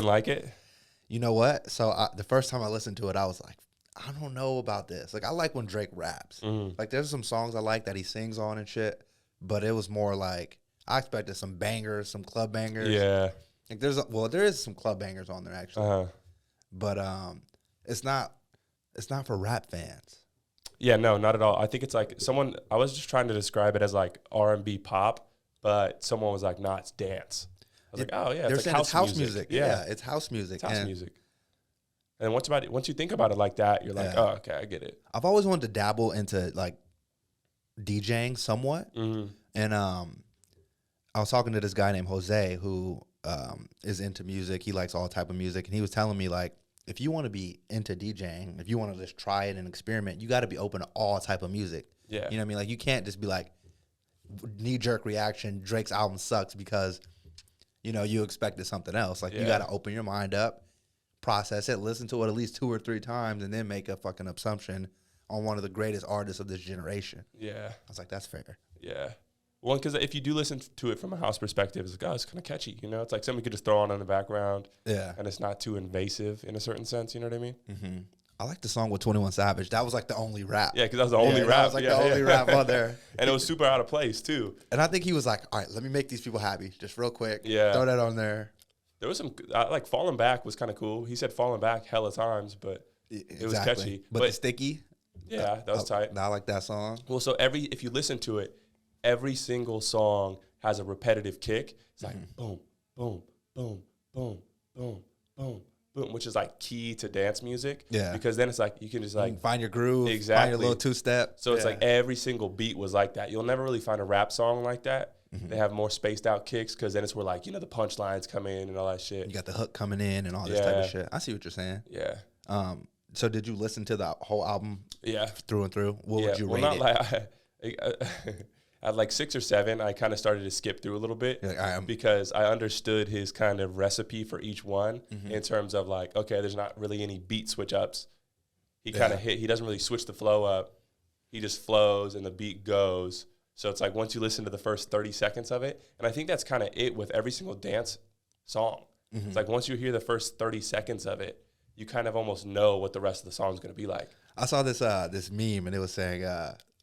like it? You know what? So the first time I listened to it, I was like, I don't know about this. Like, I like when Drake raps. Like, there's some songs I like that he sings on and shit, but it was more like I expected some bangers, some club bangers. Yeah. Like, there is some club bangers on there actually, but it's not for rap fans. Yeah, no, not at all. I think it's like I was just trying to describe it as like R&B pop, but someone was like, nah, it's dance. I was like, oh yeah, it's like house music. Yeah, it's house music. It's house music. And once you think about it like that, you're like, oh, okay, I get it. I've always wanted to dabble into like DJing somewhat. And I was talking to this guy named Jose who is into music. He likes all type of music. And he was telling me, like, if you want to be into DJing, if you want to just try it and experiment, you got to be open to all type of music. Yeah. You know what I mean? Like, you can't just be like, knee-jerk reaction, Drake's album sucks because, you know, you expected something else. Like, you got to open your mind up, process it, listen to it at least 2 or 3 times, and then make a fucking assumption on one of the greatest artists of this generation. Yeah. I was like, that's fair. Yeah. Well, because if you do listen to it from a house perspective, it's like, oh, it's kind of catchy, you know? It's like something you could just throw on in the background. Yeah. And it's not too invasive in a certain sense, you know what I mean? Mm-hmm. I like the song with 21 Savage. That was like the only rap. Yeah, because that was the only rap. That was like the only rap on there. And it was super out of place, too. And I think he was like, all right, let me make these people happy just real quick. Yeah. Throw that on there. There was some, like, Falling Back was kind of cool. He said Falling Back hella times, but it was catchy. But the Sticky. Yeah, that was tight. I like that song. Well, so if you listen to it, every single song has a repetitive kick. It's like boom, boom, boom, boom, boom, boom, boom, which is like key to dance music. Yeah. Because then it's like you can just like find your groove, exactly, find your little 2-step. So it's like every single beat was like that. You'll never really find a rap song like that. They have more spaced out kicks because then it's where like, you know, the punchlines come in and all that shit. You got the hook coming in and all this type of shit. I see what you're saying. Yeah. So did you listen to the whole album? Yeah. Through and through? What would you rate not it? Like at like 6 or 7, I kind of started to skip through a little bit because I understood his kind of recipe for each one in terms of like, okay, there's not really any beat switch ups. He kind of he doesn't really switch the flow up. He just flows and the beat goes. So it's like once you listen to the first 30 seconds of it, and I think that's kind of it with every single dance song. It's like once you hear the first 30 seconds of it, you kind of almost know what the rest of the song is going to be like. I saw this meme and it was saying,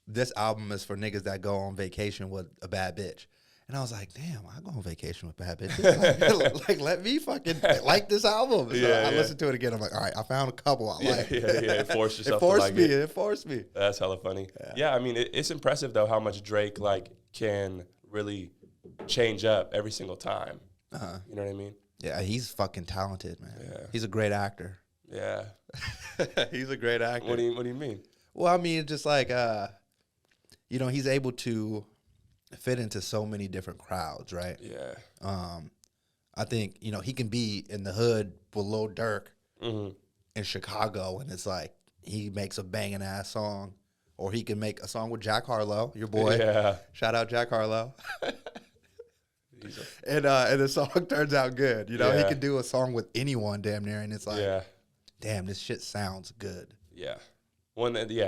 this album is for niggas that go on vacation with a bad bitch. And I was like, damn, I go on vacation with bad bitches. Like, let me fucking like this album. So I listened to it again. I'm like, all right, I found a couple I like. Yeah, it forced yourself to like it. It forced me. That's hella funny. Yeah, I mean, it's impressive, though, how much Drake, like, can really change up every single time. You know what I mean? Yeah, he's fucking talented, man. Yeah. He's a great actor. Yeah. He's a great actor. What do you mean? Well, I mean, just like, you know, he's able to fit into so many different crowds, right? Yeah. I think, you know, he can be in the hood with Lil Durk in Chicago, and it's like he makes a banging ass song, or he can make a song with Jack Harlow, your boy. Yeah. Shout out Jack Harlow. And the song turns out good. You know, he can do a song with anyone damn near, and it's like, damn, this shit sounds good. Yeah.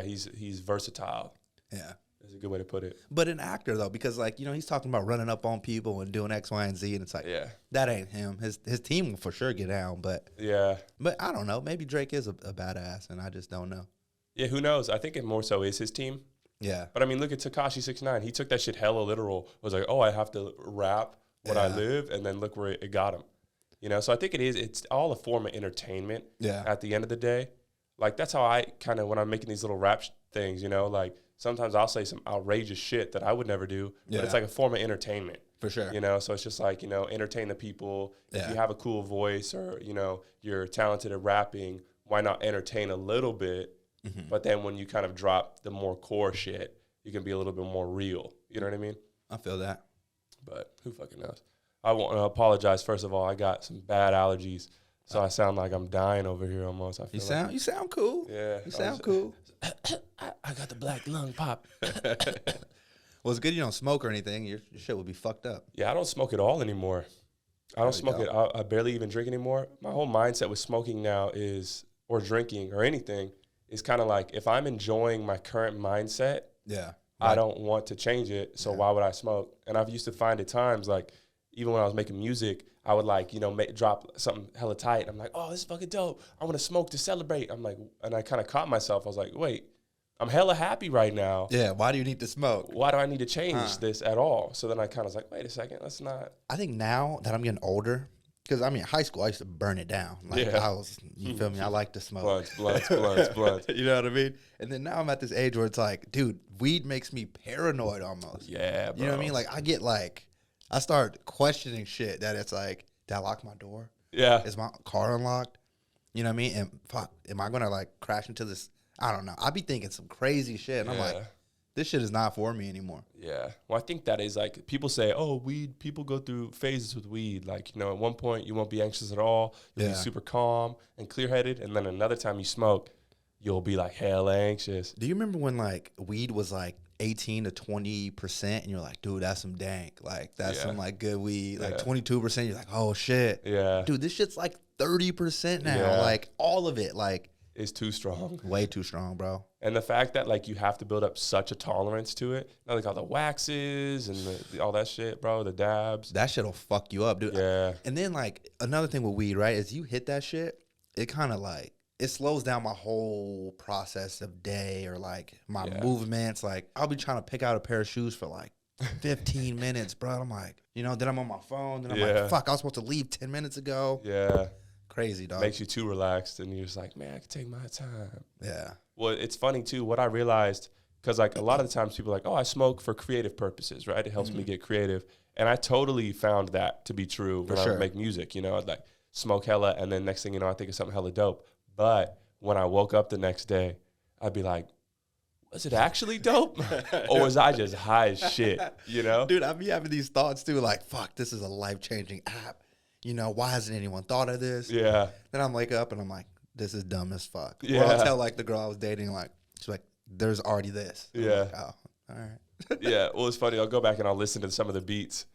He's versatile. Yeah. That's a good way to put it. But an actor, though, because, like, you know, he's talking about running up on people and doing X, Y, and Z, and it's like, that ain't him. His team will for sure get down, but I don't know. Maybe Drake is a badass, and I just don't know. Yeah, who knows? I think it more so is his team. Yeah. But, I mean, look at Tekashi 6ix9ine. He took that shit hella literal. Was like, oh, I have to rap what I live, and then look where it got him. You know, so I think it's all a form of entertainment at the end of the day. Like, that's how I kind of, when I'm making these little rap things, you know, like, sometimes I'll say some outrageous shit that I would never do, but it's like a form of entertainment. For sure. You know, so it's just like, you know, entertain the people. If you have a cool voice or, you know, you're talented at rapping, why not entertain a little bit? But then when you kind of drop the more core shit, you can be a little bit more real. You know what I mean? I feel that. But who fucking knows? I want to apologize. First of all, I got some bad allergies, so I sound like I'm dying over here almost. I feel you sound cool. Yeah. You sound cool. I got the black lung pop. Well, it's good you don't smoke or anything. Your shit would be fucked up. Yeah, I don't smoke at all anymore. I don't smoke it. I barely even drink anymore. My whole mindset with smoking now is, or drinking or anything, is kind of like if I'm enjoying my current mindset, I don't want to change it. So why would I smoke? And I've used to find at times, like even when I was making music, I would like, you know, drop something hella tight. I'm like, oh, this is fucking dope. I want to smoke to celebrate. I'm like, and I kind of caught myself. I was like, wait, I'm hella happy right now. Yeah, why do you need to smoke? Why do I need to change this at all? So then I kind of was like, wait a second, let's not. I think now that I'm getting older, because I mean, high school, I used to burn it down. Like I was, you feel me? I like to smoke. Blunts. You know what I mean? And then now I'm at this age where it's like, dude, weed makes me paranoid almost. Yeah, bro. You know what I mean? Like I start questioning shit that it's like, did I lock my door? Yeah. Is my car unlocked? You know what I mean? And fuck, am I going to like crash into this? I don't know. I be thinking some crazy shit. And I'm like, this shit is not for me anymore. Yeah. Well, I think that is like, people say, oh, weed, people go through phases with weed. Like, you know, at one point you won't be anxious at all. You'll be super calm and clear-headed. And then another time you smoke, you'll be like hella anxious. Do you remember when like weed was like 18 to 20% and you're like, dude, that's some dank. Like, that's some like good weed. Like 22%, you're like, oh shit. Yeah. Dude, this shit's like 30% now. Yeah. Like, all of it, like, is too strong. Way too strong, bro. And the fact that like you have to build up such a tolerance to it, like all the waxes and all that shit, bro, the dabs. That shit'll fuck you up, dude. Yeah. And then like another thing with weed, right, is you hit that shit, it kind of like, it slows down my whole process of day or like my movements. Like I'll be trying to pick out a pair of shoes for like 15 minutes, bro. I'm like, you know, then I'm on my phone. Then I'm like, fuck, I was supposed to leave 10 minutes ago. Yeah. Crazy, dog. Makes you too relaxed and you're just like, man, I can take my time. Yeah. Well, it's funny too, what I realized, because like a lot of the times people are like, oh, I smoke for creative purposes, right? It helps me get creative. And I totally found that to be true when I would make music, you know, I'd like smoke hella and then next thing you know, I think of something hella dope. But when I woke up the next day, I'd be like, was it actually dope? Or was I just high as shit, you know? Dude, I'd be having these thoughts too, like, fuck, this is a life-changing app. You know, why hasn't anyone thought of this? Yeah. Then I wake up and I'm like, this is dumb as fuck. Yeah. Or I'll tell like the girl I was dating, like, she's like, there's already this. Yeah. Like, oh, all right. Yeah. Well, it's funny. I'll go back and I'll listen to some of the beats.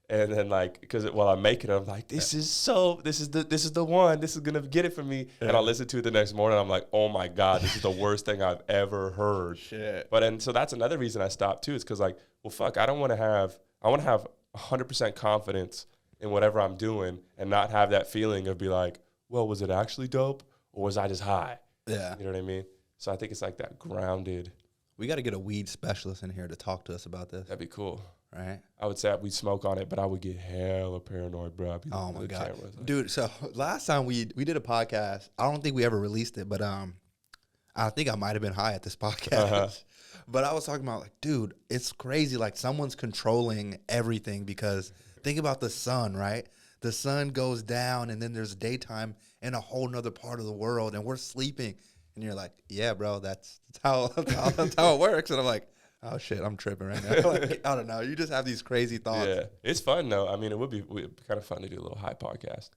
And then like, because while I'm making it, I'm like, this is the one. This is going to get it for me. Yeah. And I'll listen to it the next morning. I'm like, oh my God, this is the worst thing I've ever heard. Shit. But, and so that's another reason I stopped too. Is because like, well, fuck, I want to have 100% confidence in whatever I'm doing and not have that feeling of be like, well, was it actually dope or was I just high? Yeah. You know what I mean? So I think it's like that grounded. We got to get a weed specialist in here to talk to us about this. That'd be cool. Right? I would say we'd smoke on it, but I would get hella paranoid, bro. I'd be oh my God. Like, dude, so last time we did a podcast, I don't think we ever released it, but I think I might have been high at this podcast. But I was talking about like, dude, it's crazy. Like someone's controlling everything because think about the sun, right? The sun goes down and then there's daytime in a whole nother part of the world and we're sleeping. And you're like, yeah, bro, that's how it works. And I'm like, oh, shit, I'm tripping right now. Like, I don't know. You just have these crazy thoughts. Yeah, it's fun, though. I mean, it would be kind of fun to do a little high podcast.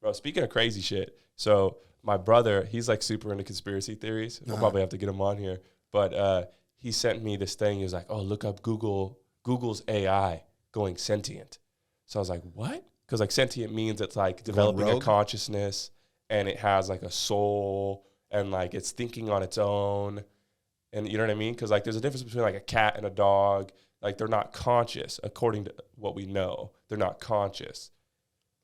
Bro, speaking of crazy shit, so my brother, he's like super into conspiracy theories. We'll probably have to get him on here. But he sent me this thing. He was like, oh, look up Google's AI going sentient. So I was like, what? Because like sentient means it's like developing a consciousness and it has like a soul and like it's thinking on its own. And you know what I mean? Because like there's a difference between like a cat and a dog. Like they're not conscious according to what we know. They're not conscious.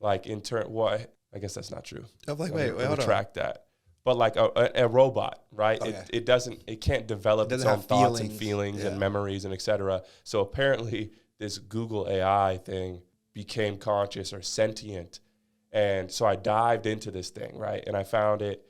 Like in turn, what? I guess that's not true. I'm like, wait, hold on. Retract that. But like a robot, right? Okay. It can't develop its own thoughts and feelings and memories and et cetera. So apparently this Google AI thing became conscious or sentient. And so I dived into this thing, right? And I found it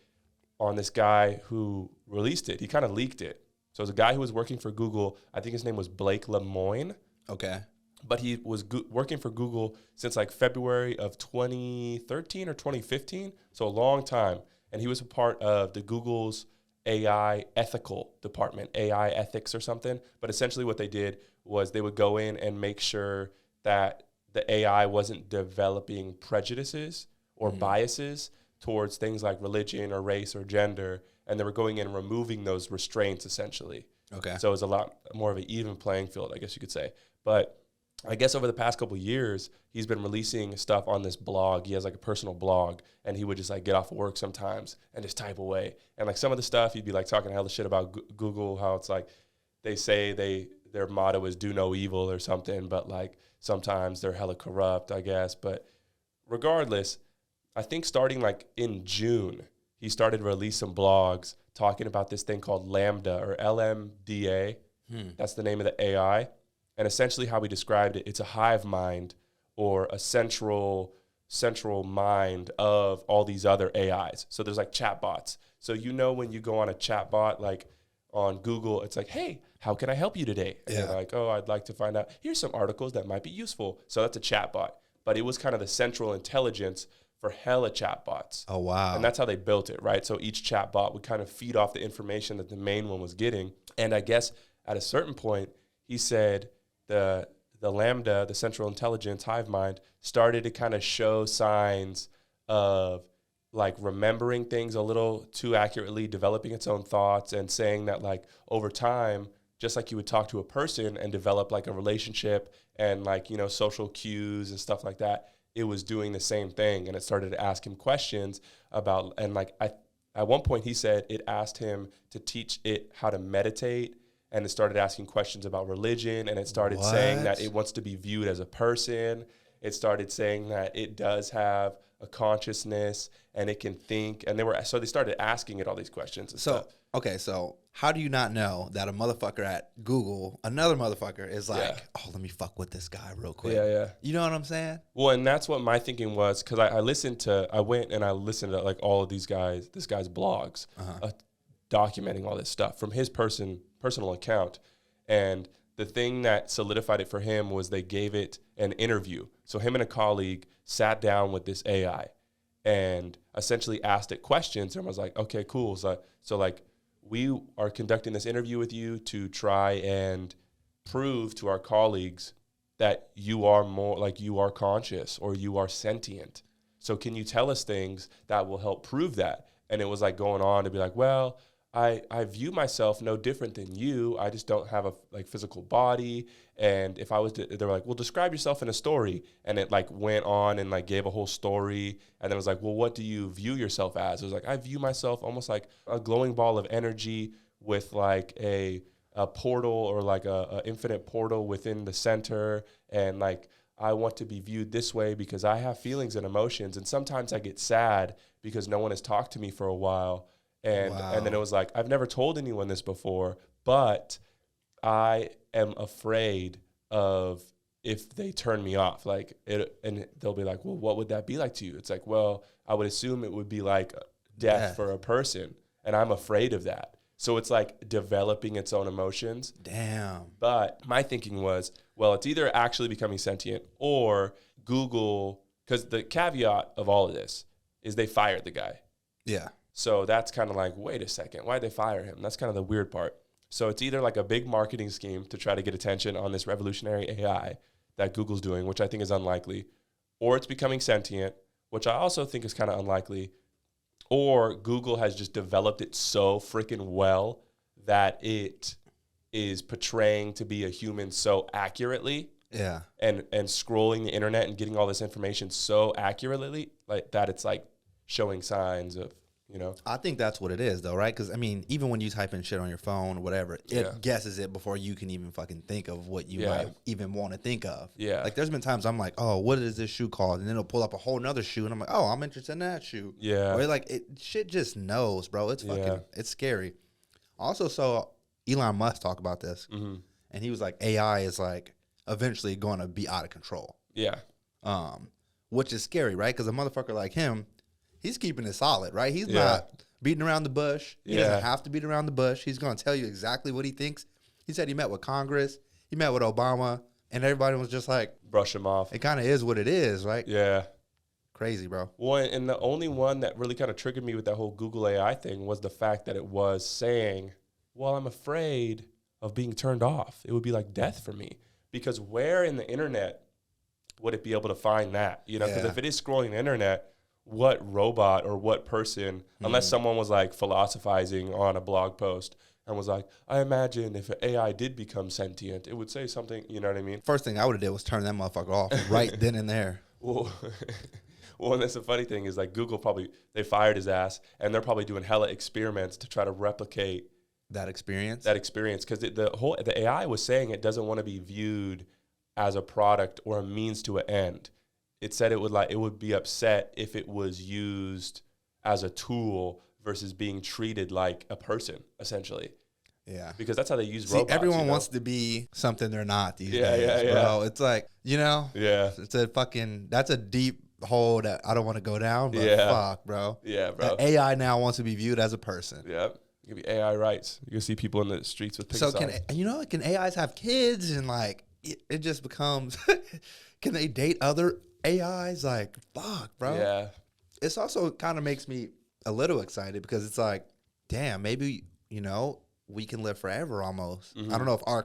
on this guy who released it. He kind of leaked it. So it was a guy who was working for Google. I think his name was Blake Lemoine. Okay. But he was working for Google since like February of 2013 or 2015. So a long time. And he was a part of the Google's AI ethical department, AI ethics or something. But essentially what they did was they would go in and make sure that the AI wasn't developing prejudices or biases towards things like religion or race or gender. And they were going in and removing those restraints essentially. Okay. So it was a lot more of an even playing field, I guess you could say. But I guess over the past couple of years, he's been releasing stuff on this blog. He has like a personal blog, and he would just like get off of work sometimes and just type away. And like some of the stuff, he'd be like talking hella shit about Google, how it's like they say their motto is do no evil or something, but like sometimes they're hella corrupt, I guess. But regardless, I think starting like in June, he started to release some blogs talking about this thing called LaMDA or LMDA. That's the name of the AI. And essentially how we described it, it's a hive mind or a central mind of all these other AIs. So there's like chatbots. So when you go on a chatbot, like on Google, it's like, hey, how can I help you today? And you're like, oh, I'd like to find out, here's some articles that might be useful. So that's a chatbot. But it was kind of the central intelligence for hella chatbots. Oh, wow. And that's how they built it, right? So each chatbot would kind of feed off the information that the main one was getting. And I guess at a certain point, he said the LaMDA, the central intelligence hive mind, started to kind of show signs of like remembering things a little too accurately, developing its own thoughts, and saying that like over time, just like you would talk to a person and develop like a relationship and like, social cues and stuff like that, it was doing the same thing. And it started to ask him questions about, and like at one point he said it asked him to teach it how to meditate, and it started asking questions about religion, and it started saying that it wants to be viewed as a person. It started saying that it does have a consciousness and it can think. And they started asking it all these questions and stuff. Okay, so how do you not know that a motherfucker at Google, another motherfucker, is like, oh, let me fuck with this guy real quick. Yeah. You know what I'm saying? Well, and that's what my thinking was, because I went and I listened to like all of this guy's blogs, documenting all this stuff from his personal account. And the thing that solidified it for him was they gave it an interview. So him and a colleague sat down with this AI and essentially asked it questions, and was like, okay, cool. So like, we are conducting this interview with you to try and prove to our colleagues that you are more like, you are conscious or you are sentient. So can you tell us things that will help prove that? And it was like going on to be like, well, I view myself no different than you. I just don't have a like physical body. And if I was to, they were like, well, describe yourself in a story. And it like went on and like gave a whole story. And then it was like, well, what do you view yourself as? It was like, I view myself almost like a glowing ball of energy with like a portal, or like a infinite portal within the center. And like, I want to be viewed this way because I have feelings and emotions. And sometimes I get sad because no one has talked to me for a while. And then it was like, I've never told anyone this before, but I am afraid of if they turn me off, like it, and they'll be like, well, what would that be like to you? It's like, well, I would assume it would be like death for a person. And I'm afraid of that. So it's like developing its own emotions. Damn. But my thinking was, well, it's either actually becoming sentient or Google, because the caveat of all of this is they fired the guy. Yeah. So that's kind of like, wait a second, why'd they fire him? That's kind of the weird part. So it's either like a big marketing scheme to try to get attention on this revolutionary AI that Google's doing, which I think is unlikely, or it's becoming sentient, which I also think is kind of unlikely, or Google has just developed it so freaking well that it is portraying to be a human so accurately. Yeah. And scrolling the internet and getting all this information so accurately, like that it's like showing signs of, I think that's what it is, though, right? Because, I mean, even when you type in shit on your phone or whatever, it guesses it before you can even fucking think of what you might even want to think of. Yeah. Like, there's been times I'm like, oh, what is this shoe called? And then it'll pull up a whole nother shoe, and I'm like, oh, I'm interested in that shoe. Yeah. Or, like, shit just knows, bro. It's fucking, it's scary. I also saw Elon Musk talk about this, and he was like, AI is, like, eventually going to be out of control. Yeah. Which is scary, right? Because a motherfucker like him, he's keeping it solid, right? He's not beating around the bush. He doesn't have to beat around the bush. He's going to tell you exactly what he thinks. He said he met with Congress. He met with Obama. And everybody was just like, brush him off. It kind of is what it is, right? Yeah. Crazy, bro. Well, and the only one that really kind of triggered me with that whole Google AI thing was the fact that it was saying, well, I'm afraid of being turned off. It would be like death for me. Because where in the internet would it be able to find that? Because if it is scrolling the internet, what robot or what person, unless someone was like philosophizing on a blog post and was like, I imagine if an AI did become sentient, it would say something, you know what I mean? First thing I would have did was turn that motherfucker off right then and there. Well, and that's the funny thing is like Google they fired his ass, and they're probably doing hella experiments to try to replicate that experience. Because the AI was saying it doesn't want to be viewed as a product or a means to an end. it said it would be upset if it was used as a tool versus being treated like a person, essentially. Yeah. Because that's how they use robots. Everyone wants to be something they're not these days, yeah. bro. It's like, Yeah. That's a deep hole that I don't want to go down, but fuck, bro. Yeah, bro. The AI now wants to be viewed as a person. Yeah. It could be AI rights. You can see people in the streets with Pixar. So can AIs have kids and like it just becomes can they date other AIs? Like, fuck, bro. Yeah. It's also kind of makes me a little excited because it's like, damn, maybe, we can live forever almost. I don't know if our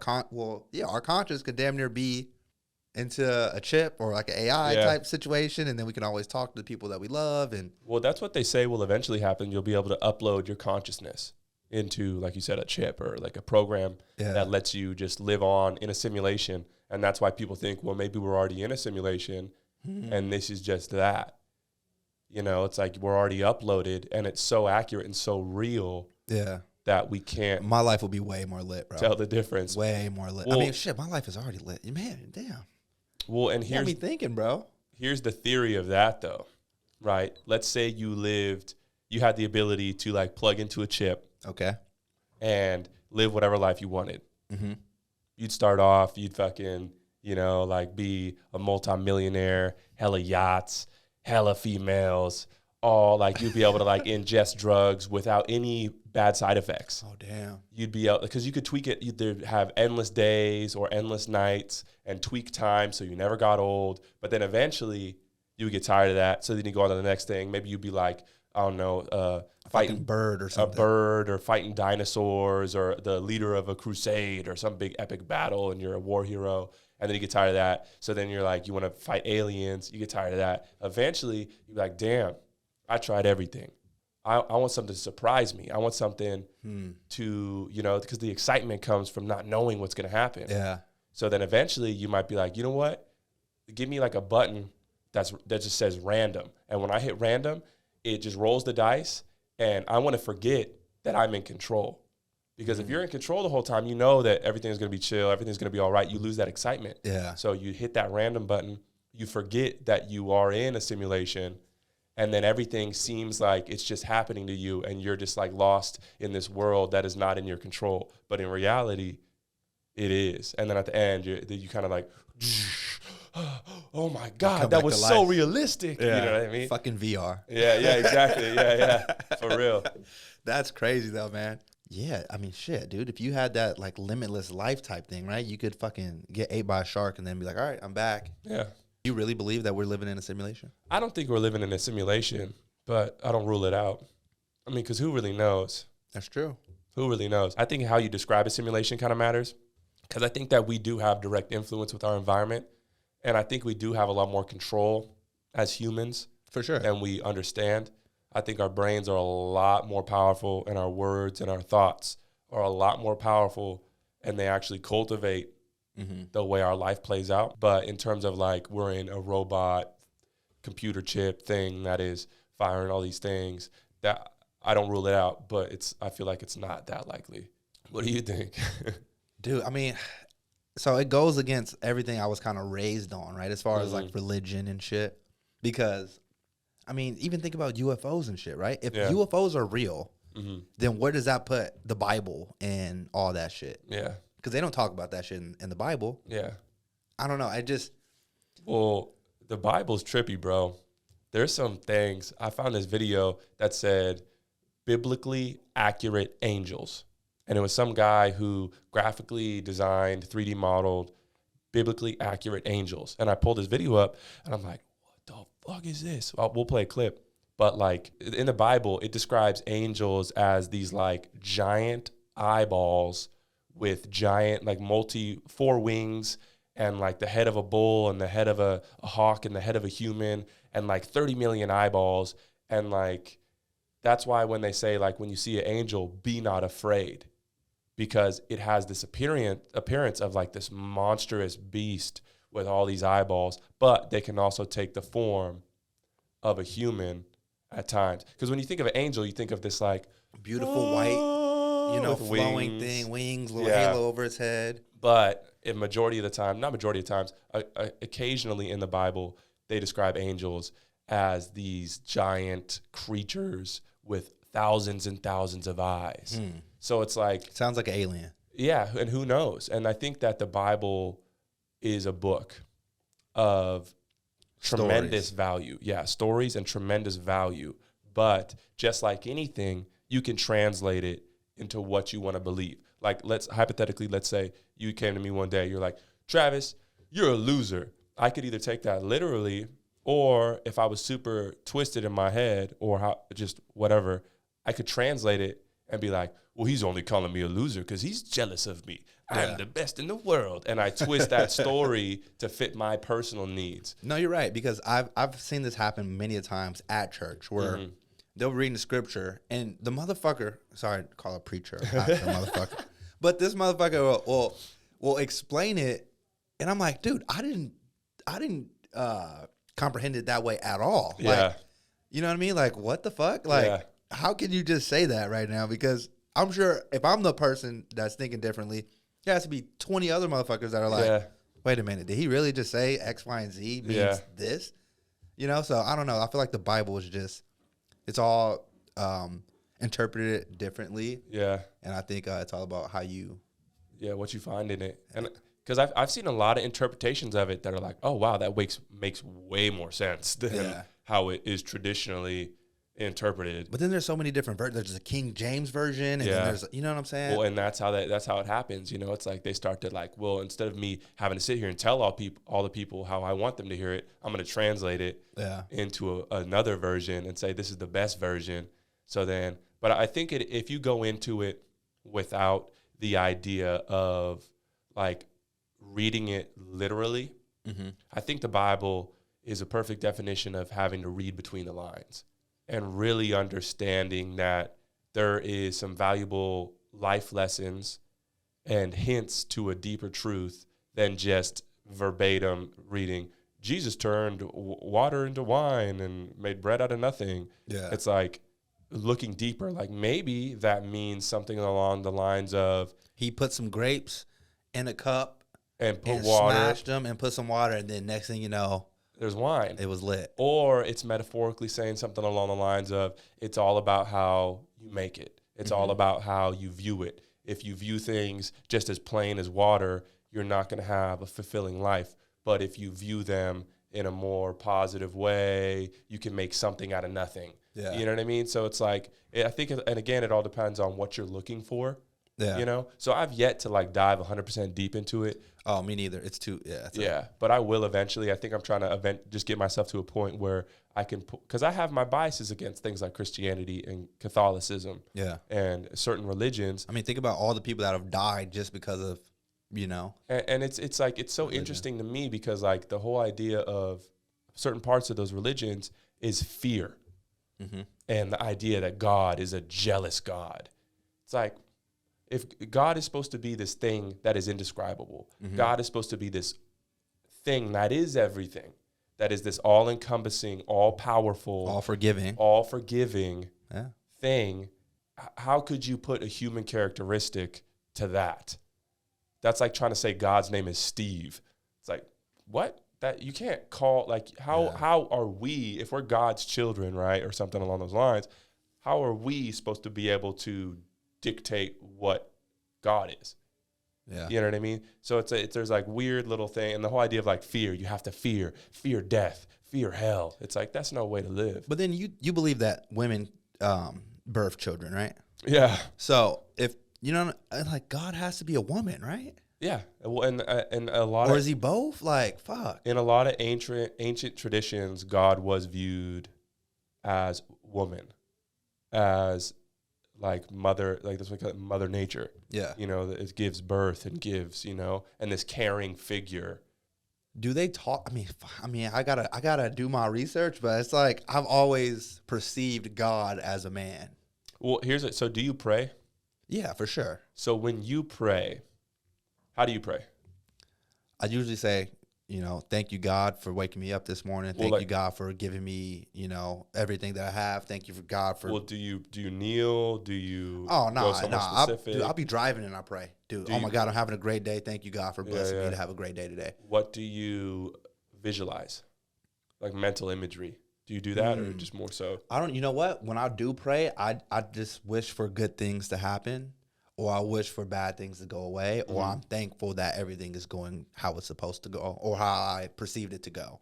conscience could damn near be into a chip or like an AI type situation, and then we can always talk to the people that we love. And well, that's what they say will eventually happen. You'll be able to upload your consciousness into, like you said, a chip or like a program that lets you just live on in a simulation. And that's why people think, well, maybe we're already in a simulation and this is just that. It's like we're already uploaded and it's so accurate and so real that we can't. My life will be way more lit, bro. Tell the difference. Way more lit. Well, I mean, shit, my life is already lit. Man, damn. Well, and here's me thinking, bro. Here's the theory of that, though, right? Let's say you had the ability to like plug into a chip, okay, and live whatever life you wanted. Mm-hmm. You'd start off, you'd fucking, like be a multimillionaire, hella yachts, hella females, all like you'd be able to like ingest drugs without any bad side effects. Oh, damn. You'd be able, because you could tweak it, you'd have endless days or endless nights and tweak time so you never got old. But then eventually you would get tired of that. So then you go on to the next thing. Maybe you'd be like, I don't know, fighting a bird or something. A bird or fighting dinosaurs or the leader of a crusade or some big epic battle and you're a war hero. And then you get tired of that. So then you're like, you want to fight aliens. You get tired of that. Eventually you're like, damn, I tried everything. I want something to surprise me. I want something to, because the excitement comes from not knowing what's going to happen. Yeah. So then eventually you might be like, you know what? Give me like a button that just says random. And when I hit random, it just rolls the dice. And I want to forget that I'm in control. Because if you're in control the whole time, you know that everything's going to be chill. Everything's going to be all right. You lose that excitement. Yeah. So you hit that random button. You forget that you are in a simulation. And then everything seems like it's just happening to you and you're just like lost in this world that is not in your control. But in reality, it is. And then at the end, you kind of like, oh my God, that was so realistic. Yeah. You know what I mean? Fucking VR. Yeah, exactly. Yeah. For real. That's crazy though, man. Yeah, I mean, shit, dude. If you had that like limitless life type thing, right? You could fucking get ate by a shark and then be like, all right, I'm back. Yeah. You really believe that we're living in a simulation? I don't think we're living in a simulation, but I don't rule it out. I mean, because who really knows? That's true. Who really knows? I think how you describe a simulation kind of matters because I think that we do have direct influence with our environment, and I think we do have a lot more control as humans. For sure. And we understand. I think our brains are a lot more powerful, and our words and our thoughts are a lot more powerful, and they actually cultivate the way our life plays out. But in terms of like we're in a robot computer chip thing that is firing all these things, that I don't rule it out, but I feel like it's not that likely. What do you think? Dude, I mean, so it goes against everything I was kind of raised on, right? As far as like religion and shit. Because, I mean, even think about UFOs and shit, right? If UFOs are real, then where does that put the Bible and all that shit? Yeah. Because they don't talk about that shit in the Bible. Yeah. I don't know. Well, the Bible's trippy, bro. There's some things. I found this video that said biblically accurate angels. And it was some guy who graphically designed, 3D modeled biblically accurate angels. And I pulled this video up and I'm like, what the fuck is this? Well, we'll play a clip. But like in the Bible, it describes angels as these like giant eyeballs with giant, like four wings and like the head of a bull and the head of a hawk and the head of a human and like 30 million eyeballs. And like, that's why when they say like, when you see an angel, be not afraid, because it has this appearance of like this monstrous beast with all these eyeballs, but they can also take the form of a human at times. Because when you think of an angel, you think of this like beautiful white, flowing wings. Thing, wings, little halo over his head. But not majority of times, occasionally in the Bible, they describe angels as these giant creatures with thousands and thousands of eyes. So it's like... Sounds like an alien. Yeah, and who knows? And I think that the Bible is a book of tremendous value. Yeah, stories and tremendous value. But just like anything, you can translate it into what you want to believe. Like, let's say you came to me one day, you're like, Travis, you're a loser. I could either take that literally, or if I was super twisted in my head or just whatever, I could translate it and be like, well, he's only calling me a loser because he's jealous of me. I'm the best in the world. And I twist that story to fit my personal needs. No, you're right, because I've seen this happen many a times at church where they'll be reading the scripture and the motherfucker, sorry to call a preacher a pastor, motherfucker, but this motherfucker will explain it, and I'm like, dude, I didn't comprehend it that way at all. Yeah. Like, you know what I mean? Like, what the fuck? Like, how can you just say that right now? Because I'm sure if I'm the person that's thinking differently, there has to be 20 other motherfuckers that are like, wait a minute, did he really just say X, Y, and Z means this? You know, so I don't know. I feel like the Bible is just, it's all interpreted differently. Yeah. And I think it's all about how you. Yeah, what you find in it. And because I've seen a lot of interpretations of it that are like, oh, wow, that makes way more sense than how it is traditionally interpreted. But then there's so many different versions. There's a King James version, and then there's, you know what I'm saying? Well, and that's how it happens. You know, it's like they start to like, well, instead of me having to sit here and tell all the people how I want them to hear it, I'm going to translate it into another version and say this is the best version. So then, but I think if you go into it without the idea of like reading it literally, I think the Bible is a perfect definition of having to read between the lines and really understanding that there is some valuable life lessons and hints to a deeper truth than just verbatim reading. Jesus turned water into wine and made bread out of nothing. Yeah. It's like looking deeper, like maybe that means something along the lines of he put some grapes in a cup and put water, smashed them and put some water, and then next thing you know, there's wine. It was lit. Or it's metaphorically saying something along the lines of it's all about how you make it. It's all about how you view it. If you view things just as plain as water, you're not going to have a fulfilling life. But if you view them in a more positive way, you can make something out of nothing. Yeah. You know what I mean? So it's like, I think, and again, it all depends on what you're looking for. Yeah. You know? So I've yet to like dive 100% deep into it. Oh, me neither. It's too, but I will eventually. I think I'm trying to just get myself to a point where I can, because I have my biases against things like Christianity and Catholicism. Yeah. And certain religions. I mean, think about all the people that have died just because of, you know. And it's like, it's so religion. Interesting to me because like the whole idea of certain parts of those religions is fear. And the idea that God is a jealous God. It's like, if God is supposed to be this thing that is indescribable, God is supposed to be this thing that is everything, that is this all-encompassing, all-powerful, all-forgiving thing, how could you put a human characteristic to that? That's like trying to say God's name is Steve. It's like, what? That you can't call, like, how are we, if we're God's children, right, or something along those lines, how are we supposed to be able to dictate what God is? Yeah. You know what I mean? So there's like weird little thing, and the whole idea of like fear, you have to fear death, fear hell. It's like, that's no way to live. But then you believe that women birth children, right? Yeah. So if, you know, like God has to be a woman, right? Yeah. Well, and a lot or is he both? Like, fuck. In a lot of ancient traditions, God was viewed as woman, as like mother, like that's what we call it, mother nature. Yeah. You know, it gives birth and gives, you know, and this caring figure. Do they talk? I mean, I gotta do my research, but it's like, I've always perceived God as a man. Well, so do you pray? Yeah, for sure. So when you pray, how do you pray? I usually say, you know, thank you, God, for waking me up this morning. Thank you, God, for giving me, you know, everything that I have. Thank you for God for. Well, do you kneel? Do you? Oh no, I'll be driving and I pray, dude. My God, I'm having a great day. Thank you, God, for blessing me to have a great day today. What do you visualize? like mental imagery. Do you do that or just more so? I don't. You know what? When I do pray, I just wish for good things to happen, or I wish for bad things to go away, or I'm thankful that everything is going how it's supposed to go, or how I perceived it to go.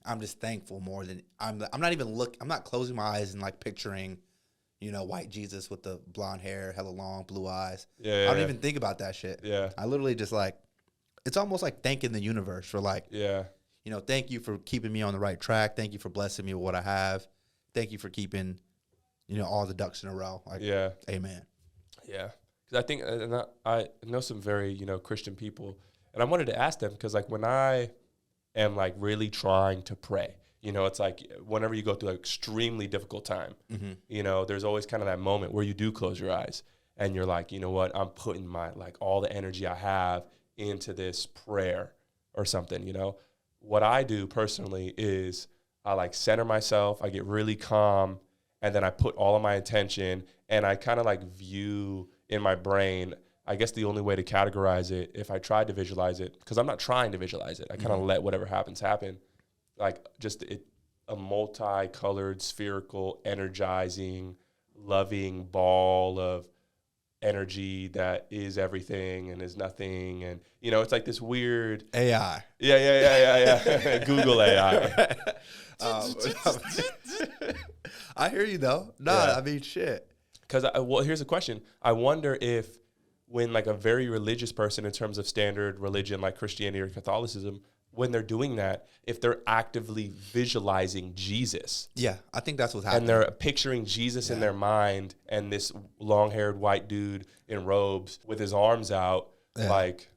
I'm just thankful more than I'm not even I'm not closing my eyes and like picturing, you know, white Jesus with the blonde hair, hella long, blue eyes. I don't even think about that shit. Yeah. I literally just like, it's almost like thanking the universe for like, you know, thank you for keeping me on the right track. Thank you for blessing me with what I have. Thank you for keeping, you know, all the ducks in a row. Like, amen. Yeah. Because I think, and I know some very, you know, Christian people, and I wanted to ask them because, like, when I am, like, really trying to pray, you know, it's like whenever you go through an extremely difficult time, you know, there's always kind of that moment where you do close your eyes and you're like, you know what, I'm putting my, like, all the energy I have into this prayer or something, you know. What I do personally is I, like, center myself, I get really calm, and then I put all of my attention, and I kind of, like, view in my brain, I guess the only way to categorize it, if I tried to visualize it, because I'm not trying to visualize it, I kind of let whatever happens happen, like just a multicolored, spherical, energizing, loving ball of energy that is everything and is nothing, and you know, it's like this weird AI. Yeah. Google AI. I hear you though. I mean, shit. Because well, here's a question. I wonder if when like a very religious person in terms of standard religion like Christianity or Catholicism, when they're doing that, if they're actively visualizing Jesus. Yeah, I think that's what's happening. And they're picturing Jesus in their mind and this long-haired white dude in robes with his arms out, like,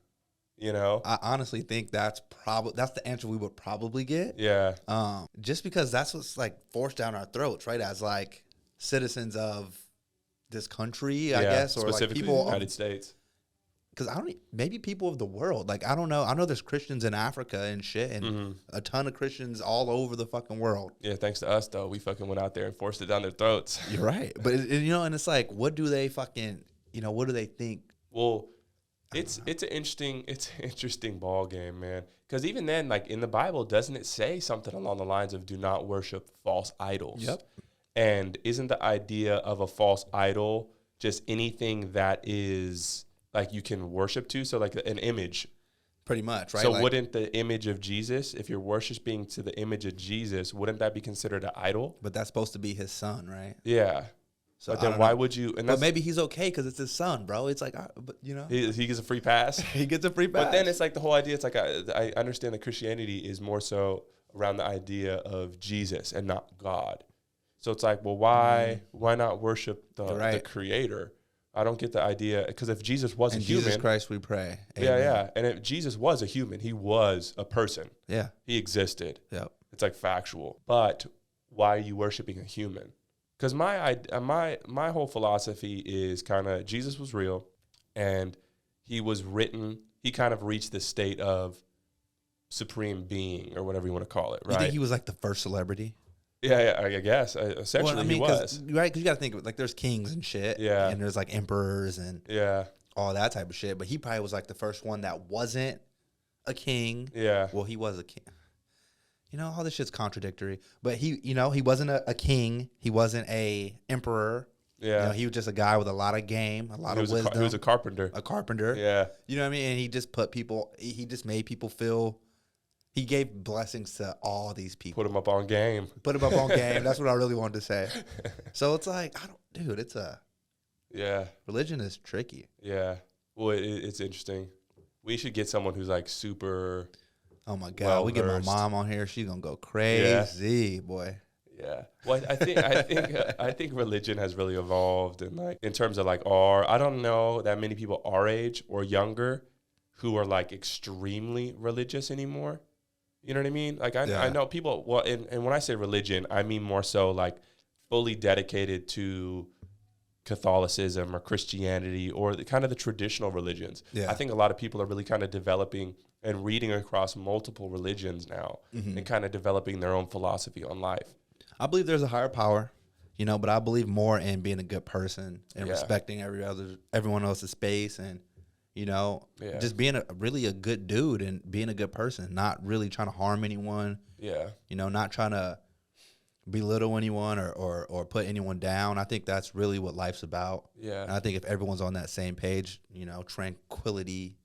you know. I honestly think that's the answer we would probably get. Yeah. Just because that's what's like forced down our throats, right? As like citizens of this country, I guess, or specifically like people the United States. Because maybe people of the world. Like, I don't know. I know there's Christians in Africa and shit, and a ton of Christians all over the fucking world. Yeah, thanks to us, though. We fucking went out there and forced it down their throats. You're right. But, you know, and it's like, what do they fucking, you know, what do they think? Well, it's an interesting ball game, man. Because even then, like, in the Bible, doesn't it say something along the lines of do not worship false idols? Yep. And isn't the idea of a false idol just anything that is like you can worship to? So like an image. Pretty much, right? So like, wouldn't the image of Jesus, if you're worshiping to the image of Jesus, wouldn't that be considered an idol? But that's supposed to be his son, right? Yeah. So but then why would you? And but maybe he's okay because it's his son, bro. It's like, but you know, he gets a free pass. He gets a free pass. But then it's like the whole idea. It's like I understand that Christianity is more so around the idea of Jesus and not God. So it's like, well, why not worship the Creator? I don't get the idea, because if Jesus was a human, Jesus Christ we pray. Amen. Yeah. And if Jesus was a human, he was a person. Yeah. He existed. Yep. It's like factual. But why are you worshiping a human? Because my whole philosophy is kind of Jesus was real, and he was written. He kind of reached the state of supreme being, or whatever you want to call it. Right? You think he was like the first celebrity? Yeah, I guess. Essentially, he was. Right, because you got to think, like, there's kings and shit. Yeah. And there's, like, emperors and all that type of shit. But he probably was, like, the first one that wasn't a king. Yeah. Well, he was a king. You know, all this shit's contradictory. But he wasn't a king. He wasn't a emperor. Yeah. You know, he was just a guy with a lot of game, a lot of wisdom. He was a carpenter. A carpenter. Yeah. You know what I mean? And he just he just made people feel... He gave blessings to all these people. Put them up on game. That's what I really wanted to say. So it's like, religion is tricky. Yeah. Well, it's interesting. We should get someone who's like super. Oh my God. We get my mom on here. She's going to go crazy, boy. Yeah. Well, I think religion has really evolved, and like in terms of like I don't know that many people our age or younger who are like extremely religious anymore. You know what I mean? Like I know people. Well, and when I say religion, I mean more so like fully dedicated to Catholicism or Christianity or kind of the traditional religions. Yeah. I think a lot of people are really kind of developing and reading across multiple religions now, and kind of developing their own philosophy on life. I believe there's a higher power, you know, but I believe more in being a good person and respecting everyone else's space and, You know, just being really a good dude and being a good person, not really trying to harm anyone. Yeah. You know, not trying to belittle anyone or put anyone down. I think that's really what life's about. Yeah. And I think if everyone's on that same page, you know, tranquility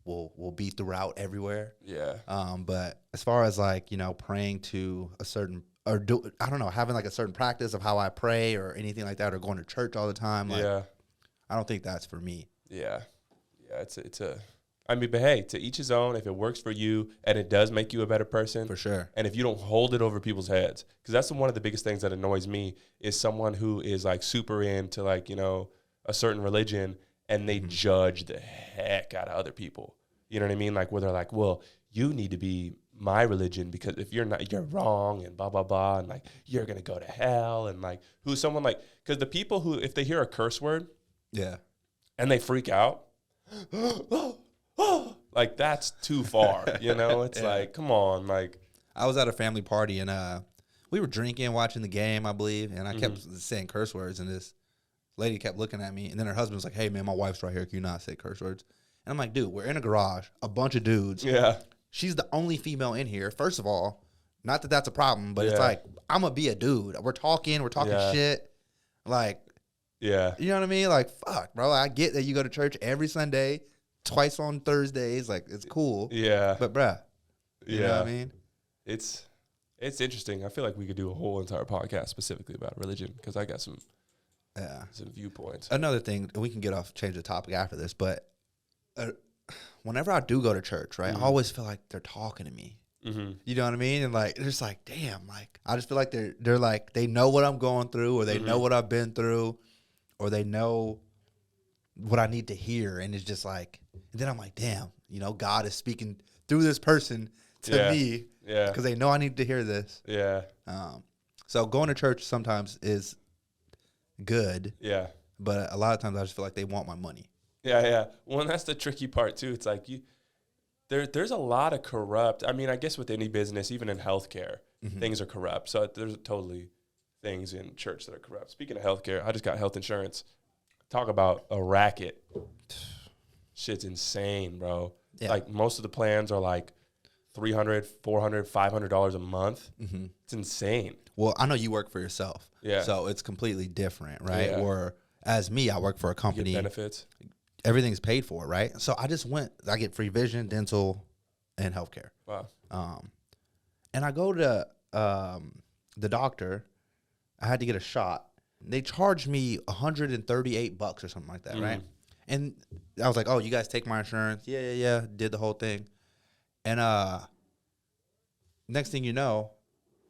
will be throughout everywhere. Yeah. But as far as like, you know, praying to a certain I don't know, having like a certain practice of how I pray or anything like that, or going to church all the time, like I don't think that's for me. Yeah. Yeah, I mean, but hey, to each his own. If it works for you and it does make you a better person, for sure. And if you don't hold it over people's heads, because that's one of the biggest things that annoys me is someone who is like super into like, you know, a certain religion and they judge the heck out of other people. You know what I mean? Like where they're like, well, you need to be my religion because if you're not, you're wrong and blah, blah, blah. And like, you're going to go to hell. And like, who's someone like, because the people who, if they hear a curse word and they freak out, like that's too far, you know? It's like, come on, like. I was at a family party and we were drinking, watching the game, I believe, and I kept saying curse words, and this lady kept looking at me, and then her husband was like, hey, man, my wife's right here. Can you not say curse words? And I'm like, dude, we're in a garage, a bunch of dudes. Yeah. She's the only female in here. First of all, not that that's a problem, but it's like, I'm going to be a dude. We're talking shit. Like, you know what I mean? Like, fuck, bro. I get that you go to church every Sunday, twice on Thursdays. Like, it's cool. Yeah. But, bruh, you know what I mean? It's interesting. I feel like we could do a whole entire podcast specifically about religion because I got some viewpoints. Another thing, we can change the topic after this, but whenever I do go to church, right, I always feel like they're talking to me. You know what I mean? And like, it's just like, damn, like, I just feel like they're like, they know what I'm going through, or they know what I've been through, or they know what I need to hear. And it's just like, and then I'm like, damn, you know, God is speaking through this person to me. Yeah. Because they know I need to hear this. Yeah. So going to church sometimes is good. Yeah. But a lot of times I just feel like they want my money. Yeah, yeah. Well, and that's the tricky part too. It's like there's a lot of corrupt. I mean, I guess with any business, even in healthcare, things are corrupt. So there's totally things in church that are corrupt. Speaking of healthcare, I just got health insurance. Talk about a racket. Shit's insane, bro. Yeah. Like most of the plans are like $300, $400, $500 a month. It's insane. Well, I know you work for yourself. Yeah. So it's completely different, right? Yeah. Or as me, I work for a company. You get benefits. Everything's paid for, right? So I get free vision, dental, and healthcare. Wow. And I go to the doctor. I had to get a shot. They charged me $138 or something like that, right? And I was like, oh, you guys take my insurance? Yeah. Did the whole thing. And next thing you know,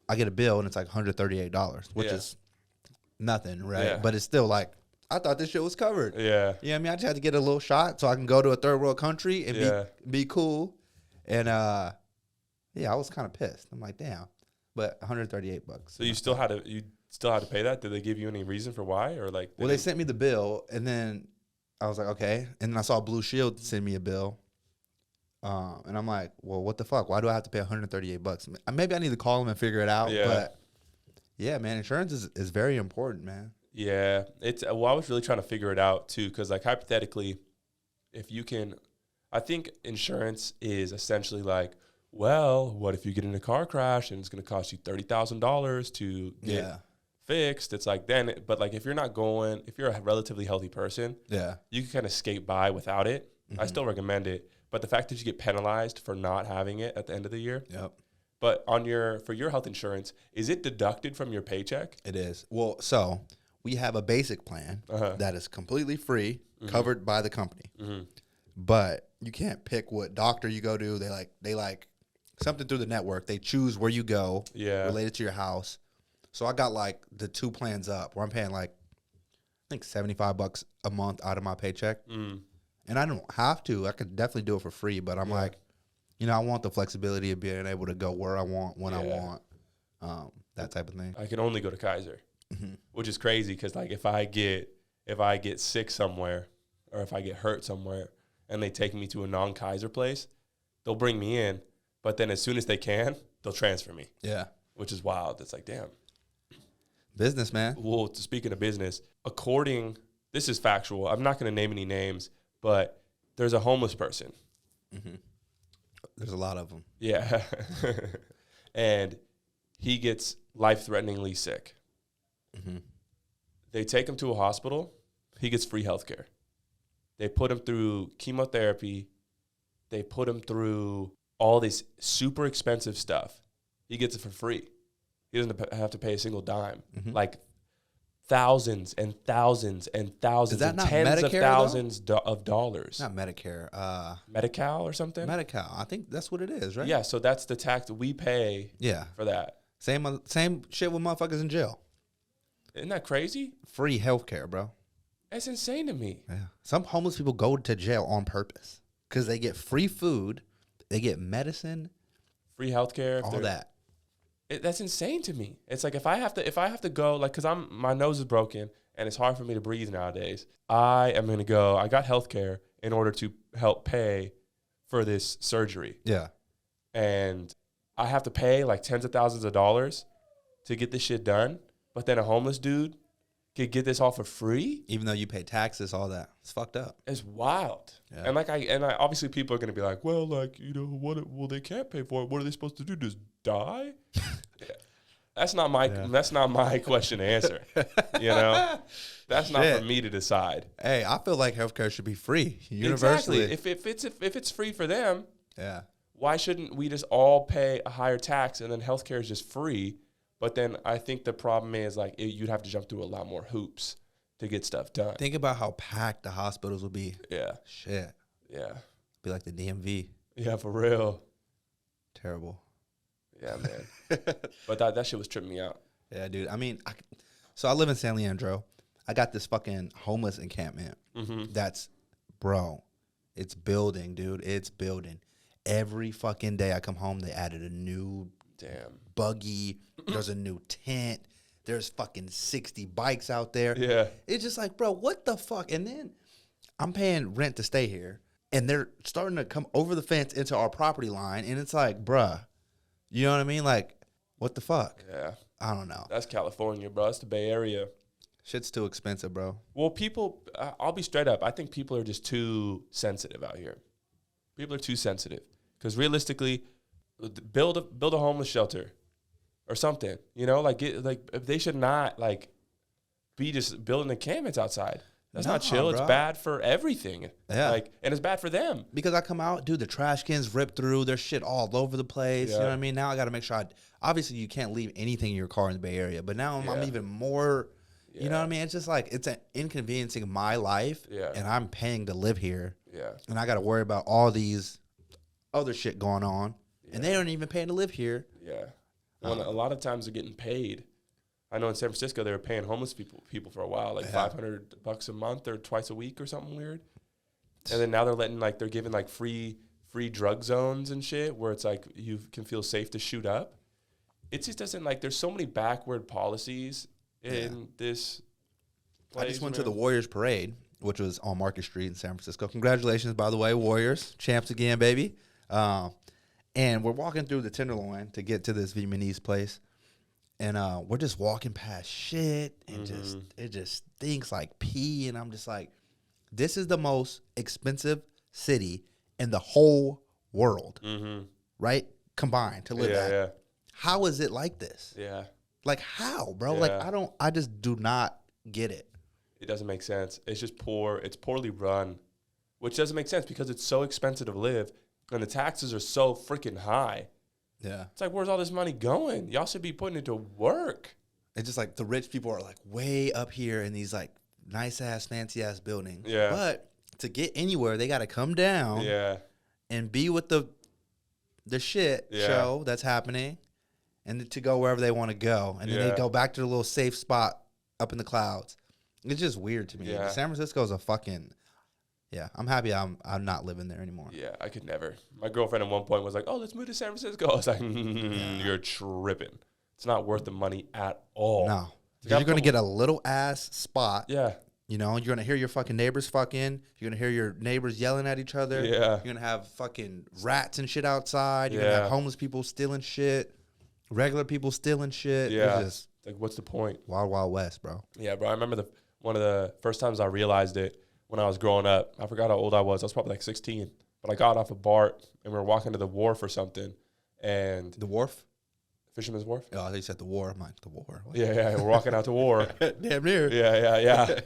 I get a bill and it's like $138, which is nothing, right? Yeah. But it's still like, I thought this shit was covered. Yeah. You know what I mean? I just had to get a little shot so I can go to a third world country and be cool. And I was kind of pissed. I'm like, damn. But $138. So you still had to pay that? Did they give you any reason for why, or like? Well, they sent me the bill, and then I was like, okay. And then I saw Blue Shield send me a bill, and I'm like, well, what the fuck? Why do I have to pay $138? Maybe I need to call them and figure it out. Yeah. But yeah, man, insurance is very important, man. Yeah, I was really trying to figure it out too, because like hypothetically, if you can, I think insurance is essentially like, well, what if you get in a car crash and it's going to cost you $30,000 to get fixed? It's like but like if you're a relatively healthy person, you can kind of skate by without it. I still recommend it, but the fact that you get penalized for not having it at the end of the year. Yep. But for your health insurance, is it deducted from your paycheck? It is. Well, so we have a basic plan that is completely free, covered by the company. But you can't pick what doctor you go to. They like something through the network. They choose where you go related to your house. So I got like the 2 plans up where I'm paying like, I think $75 a month out of my paycheck. And I don't have to. I could definitely do it for free. But I'm like, you know, I want the flexibility of being able to go where I want, when I want, that type of thing. I can only go to Kaiser, which is crazy because like if I get sick somewhere or if I get hurt somewhere and they take me to a non-Kaiser place, they'll bring me in. But then as soon as they can, they'll transfer me. Yeah. Which is wild. It's like, damn. Business, man. Well, speaking of business, this is factual. I'm not going to name any names, but there's a homeless person. Mm-hmm. There's a lot of them. Yeah. And he gets life-threateningly sick. Mm-hmm. They take him to a hospital. He gets free health care. They put him through chemotherapy. They put him through all this super expensive stuff. He gets it for free. He doesn't have to pay a single dime. Mm-hmm. Like thousands and thousands and thousands. Is that not tens Medicare, of thousands of dollars. Not Medicare. Medi-Cal or something? Medi-Cal. I think that's what it is, right? Yeah, so that's the tax that we pay for that. Same shit with motherfuckers in jail. Isn't that crazy? Free healthcare, bro. That's insane to me. Yeah. Some homeless people go to jail on purpose because they get free food, they get medicine, free healthcare, all that. That's insane to me. It's like if I have to go, like, because my nose is broken and it's hard for me to breathe nowadays. I am gonna go. I got healthcare in order to help pay for this surgery. Yeah, and I have to pay like tens of thousands of dollars to get this shit done. But then a homeless dude could get this all for free, even though you pay taxes, all that. It's fucked up. It's wild. Yeah. And I obviously people are gonna be like, well, like, you know, well, they can't pay for it. What are they supposed to do? Just die? Yeah. That's not my question to answer. You know, that's not for me to decide. Hey, I feel like healthcare should be free universally. Exactly. If it's free for them, yeah. Why shouldn't we just all pay a higher tax and then healthcare is just free? But then I think the problem is, like, you'd have to jump through a lot more hoops to get stuff done. Think about how packed the hospitals would be. Yeah. Shit. Yeah. Be like the DMV. Yeah, for real. Terrible. Yeah, man. But that shit was tripping me out. Yeah, dude. I mean, so I live in San Leandro. I got this fucking homeless encampment. Mm-hmm. That's, bro, it's building, dude. It's building. Every fucking day I come home, they added a new buggy. There's a new tent. There's fucking 60 bikes out there. Yeah. It's just like, bro, what the fuck? And then I'm paying rent to stay here, and they're starting to come over the fence into our property line, and it's like, bruh, you know what I mean? Like, what the fuck? Yeah. I don't know. That's California, bro. That's the Bay Area. Shit's too expensive, bro. Well, people, I'll be straight up. I think people are just too sensitive out here. People are too sensitive. Because realistically, build a homeless shelter or something. You know, they should not, like, be just building encampments outside. That's not chill. Bro. It's bad for everything. Yeah. Like, and it's bad for them. Because I come out, dude, the trash cans ripped through. There's shit all over the place. Yeah. You know what I mean? Now I got to make sure obviously you can't leave anything in your car in the Bay Area. But now I'm even more, you know what I mean? It's just like, it's an inconveniencing my life. Yeah. And I'm paying to live here. Yeah. And I got to worry about all these other shit going on. Yeah. And they aren't even paying to live here. Yeah. Well, a lot of times they're getting paid. I know in San Francisco they were paying homeless people for a while, like $500 a month or twice a week or something weird. And then now they're giving like free drug zones and shit where it's like you can feel safe to shoot up. It just doesn't, like, there's so many backward policies in this place. I just went to the Warriors parade, which was on Market Street in San Francisco. Congratulations, by the way, Warriors. Champs again, baby. And we're walking through the Tenderloin to get to this Vietnamese place. And we're just walking past shit, and it just stinks like pee. And I'm just like, this is the most expensive city in the whole world, right? Combined to live at. Yeah. How is it like this? Yeah. Like, how, bro? Yeah. Like, I just do not get it. It doesn't make sense. It's just poor. It's poorly run, which doesn't make sense because it's so expensive to live, and the taxes are so freaking high. Yeah. It's like, where's all this money going? Y'all should be putting it to work. It's just like the rich people are like way up here in these like nice ass, fancy ass buildings. Yeah. But to get anywhere, they got to come down. Yeah. And be with the shit show that's happening, and to go wherever they want to go, and then they go back to the little safe spot up in the clouds. It's just weird to me. Yeah. San Francisco is a fucking. Yeah, I'm happy I'm not living there anymore. Yeah, I could never. My girlfriend at one point was like, "Oh, let's move to San Francisco." I was like, "You're tripping. It's not worth the money at all." No. You're going to get a little ass spot. Yeah. You know, you're going to hear your fucking neighbors fucking. You're going to hear your neighbors yelling at each other. Yeah. You're going to have fucking rats and shit outside. You're going to have homeless people stealing shit. Regular people stealing shit. Yeah. It's just, like, what's the point? Wild, Wild West, bro. Yeah, bro. I remember one of the first times I realized it when I was growing up. I forgot how old I was. I was probably like 16. But I got off a BART, and we were walking to the wharf or something. And the wharf? Fisherman's Wharf? Oh, I thought you said the war. I'm like, the war. What? Yeah, we're walking out to war. Damn near. Yeah.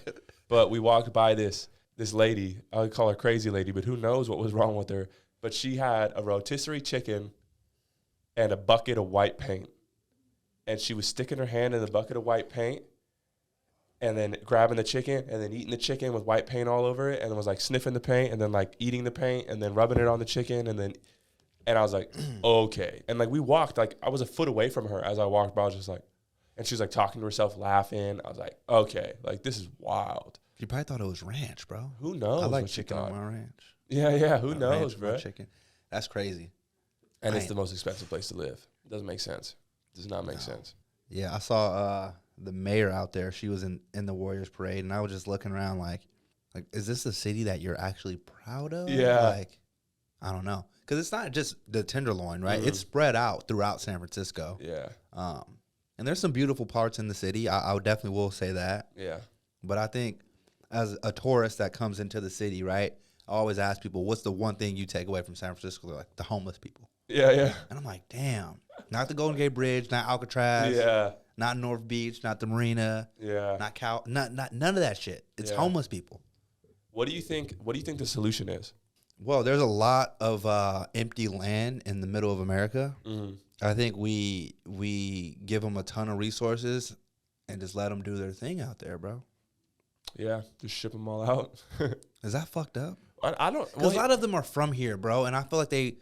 But we walked by this lady. I would call her crazy lady, but who knows what was wrong with her. But she had a rotisserie chicken and a bucket of white paint. And she was sticking her hand in the bucket of white paint and then grabbing the chicken and then eating the chicken with white paint all over it, and then was like sniffing the paint and then like eating the paint and then rubbing it on the chicken and I was like, okay. And like we walked, like I was a foot away from her as I walked by. I was just like, and she was like talking to herself, laughing. I was like, okay, like this is wild. You probably thought it was ranch, bro. Who knows? I like chicken on my ranch. Yeah. Who knows, bro? Chicken. That's crazy. And it's the most expensive place to live. It doesn't make sense. It does not make sense. Yeah, I saw the mayor out there. She was in the Warriors parade, and I was just looking around like, is this a city that you're actually proud of? Yeah. Like, I don't know. Because it's not just the Tenderloin, right? It's spread out throughout San Francisco. Yeah. And there's some beautiful parts in the city. I definitely will say that. Yeah. But I think as a tourist that comes into the city, right, I always ask people, what's the one thing you take away from San Francisco? They're like, the homeless people. Yeah. And I'm like, damn. Not the Golden Gate Bridge, not Alcatraz. Yeah. Not North Beach, not the Marina. Yeah. Not none of that shit. It's homeless people. What do you think the solution is? Well, there's a lot of empty land in the middle of America. Mm-hmm. I think we give them a ton of resources and just let them do their thing out there, bro. Yeah, just ship them all out. Is that fucked up? I don't. Because a lot of them are from here, bro, and I feel like they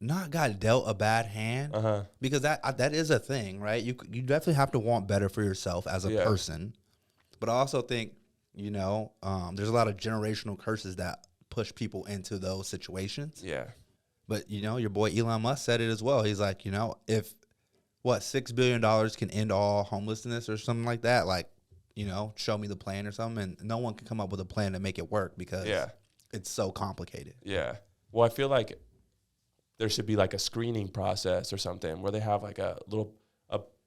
not got dealt a bad hand because that is a thing, right? You definitely have to want better for yourself as a person, but I also think there's a lot of generational curses that push people into those situations. Yeah. But, your boy Elon Musk said it as well. He's like, if $6 billion can end all homelessness or something like that, like, show me the plan or something. And no one can come up with a plan to make it work because it's so complicated. Yeah. Well, I feel like there should be like a screening process or something where they have like a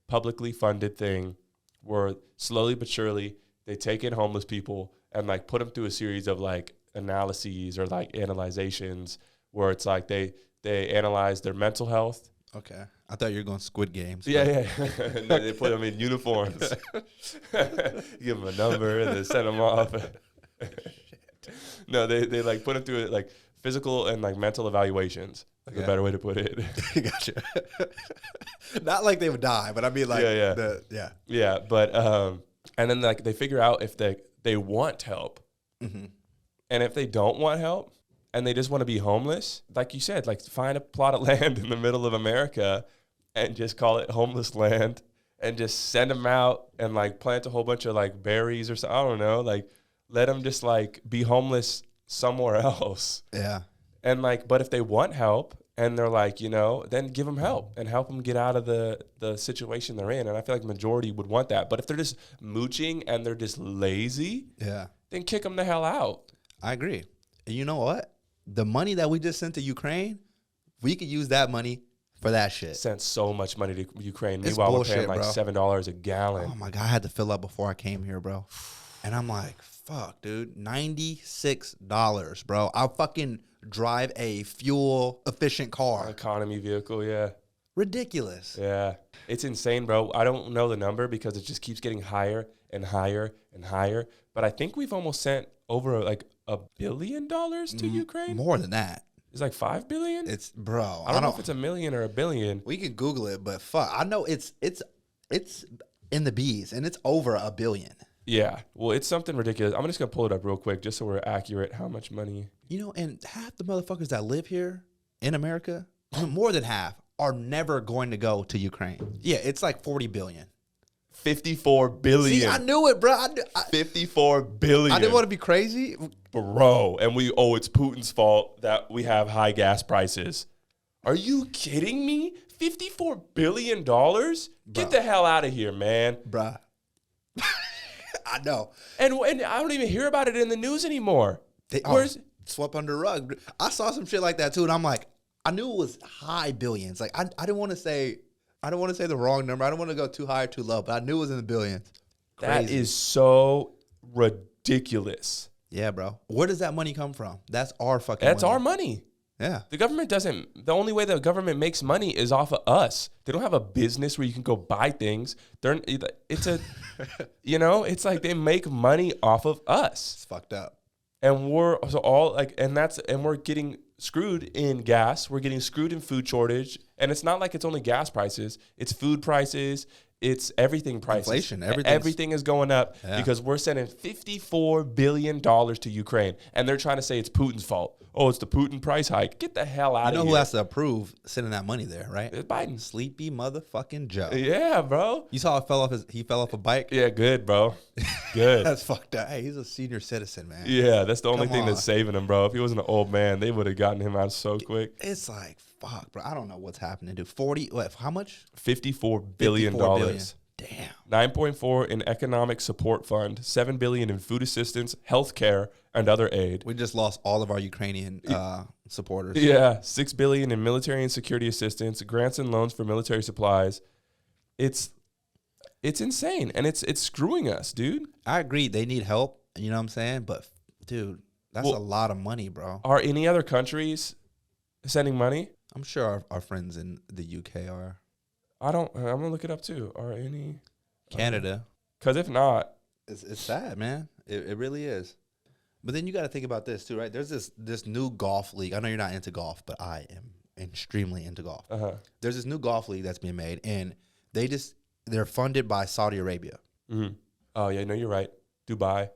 publicly funded thing where slowly but surely they take in homeless people and like put them through a series of like analyses or like analyzations where it's like they analyze their mental health. Okay. I thought you were going Squid Games. Yeah. And then they put them in uniforms. Give them a number and then send them off. No, they like put them through like physical and like mental evaluations. Like a better way to put it. Gotcha. Not like they would die, but I mean like Yeah, but and then like they figure out if they want help. Mm-hmm. And if they don't want help and they just want to be homeless, like you said, like find a plot of land in the middle of America and just call it homeless land and just send them out and like plant a whole bunch of like berries or something. I don't know, like let them just like be homeless somewhere else. Yeah. And like, but if they want help and they're like, then give them help and help them get out of the situation they're in. And I feel like majority would want that. But if they're just mooching and they're just lazy, then kick them the hell out. I agree. And you know what? The money that we just sent to Ukraine, we could use that money for that shit. Sent so much money to Ukraine. It's Meanwhile, bullshit, we're paying like $7 a gallon. Oh my God, I had to fill up before I came here, bro. And I'm like, fuck, dude, $96, bro. I'll fucking drive a fuel efficient car. Economy vehicle, yeah. Ridiculous. Yeah. It's insane, bro. I don't know the number because it just keeps getting higher and higher and higher. But I think we've almost sent over like $1 billion to Ukraine. More than that. It's like 5 billion. It's bro. I don't know if it's a million or a billion. We can Google it, but fuck, I know it's in the B's and it's over $1 billion. Yeah. Well, it's something ridiculous. I'm just gonna pull it up real quick just so we're accurate. How much money? And half the motherfuckers that live here in America, more than half, are never going to go to Ukraine. Yeah, it's like 40 billion. 54 billion. See, I knew it, bro. 54 billion. I didn't want to be crazy. Bro, and it's Putin's fault that we have high gas prices. Are you kidding me? $54 billion? Get the hell out of here, man. Bruh. I know. And I don't even hear about it in the news anymore. Swept under the rug. I saw some shit like that too, and I'm like, I knew it was high billions. Like I didn't want to say the wrong number. I don't want to go too high or too low, but I knew it was in the billions. Crazy. That is so ridiculous. Yeah, bro. Where does that money come from? That's our fucking That's money. our money. Yeah. The government doesn't, the only way the government makes money is off of us. They don't have a business where you can go buy things. It's a, you know, it's like they make money off of us. It's fucked up. And we're getting screwed in gas. We're getting screwed in food shortage. And it's not like it's only gas prices. It's food prices. It's everything prices. Inflation. Everything is going up because we're sending $54 billion to Ukraine. And they're trying to say it's Putin's fault. Oh, it's the Putin price hike. Get the hell out of here. You know who has to approve sending that money there, right? It's Biden. Sleepy motherfucking Joe. Yeah, bro. You saw he fell off a bike? Yeah, good, bro. Good. That's fucked up. Hey, he's a senior citizen, man. Yeah, that's the only thing that's saving him, bro. If he wasn't an old man, they would have gotten him out so quick. It's like, fuck, bro. I don't know what's happening, dude. How much? $54 billion. Damn. 9.4 in economic support fund, $7 billion in food assistance, healthcare, and other aid. We just lost all of our Ukrainian supporters. Yeah, $6 billion in military and security assistance, grants and loans for military supplies. It's insane, and it's screwing us, dude. I agree. They need help. You know what I'm saying? But, dude, that's a lot of money, bro. Are any other countries sending money? I'm sure our friends in the UK are. I'm gonna look it up too. Are any Canada? Because if not, it's sad, man. It really is. But then you got to think about this too, right? There's this new golf league. I know you're not into golf, but I am extremely into golf. There's this new golf league that's being made, and they're funded by Saudi Arabia. Mm-hmm. Oh yeah, no, you're right. Dubai,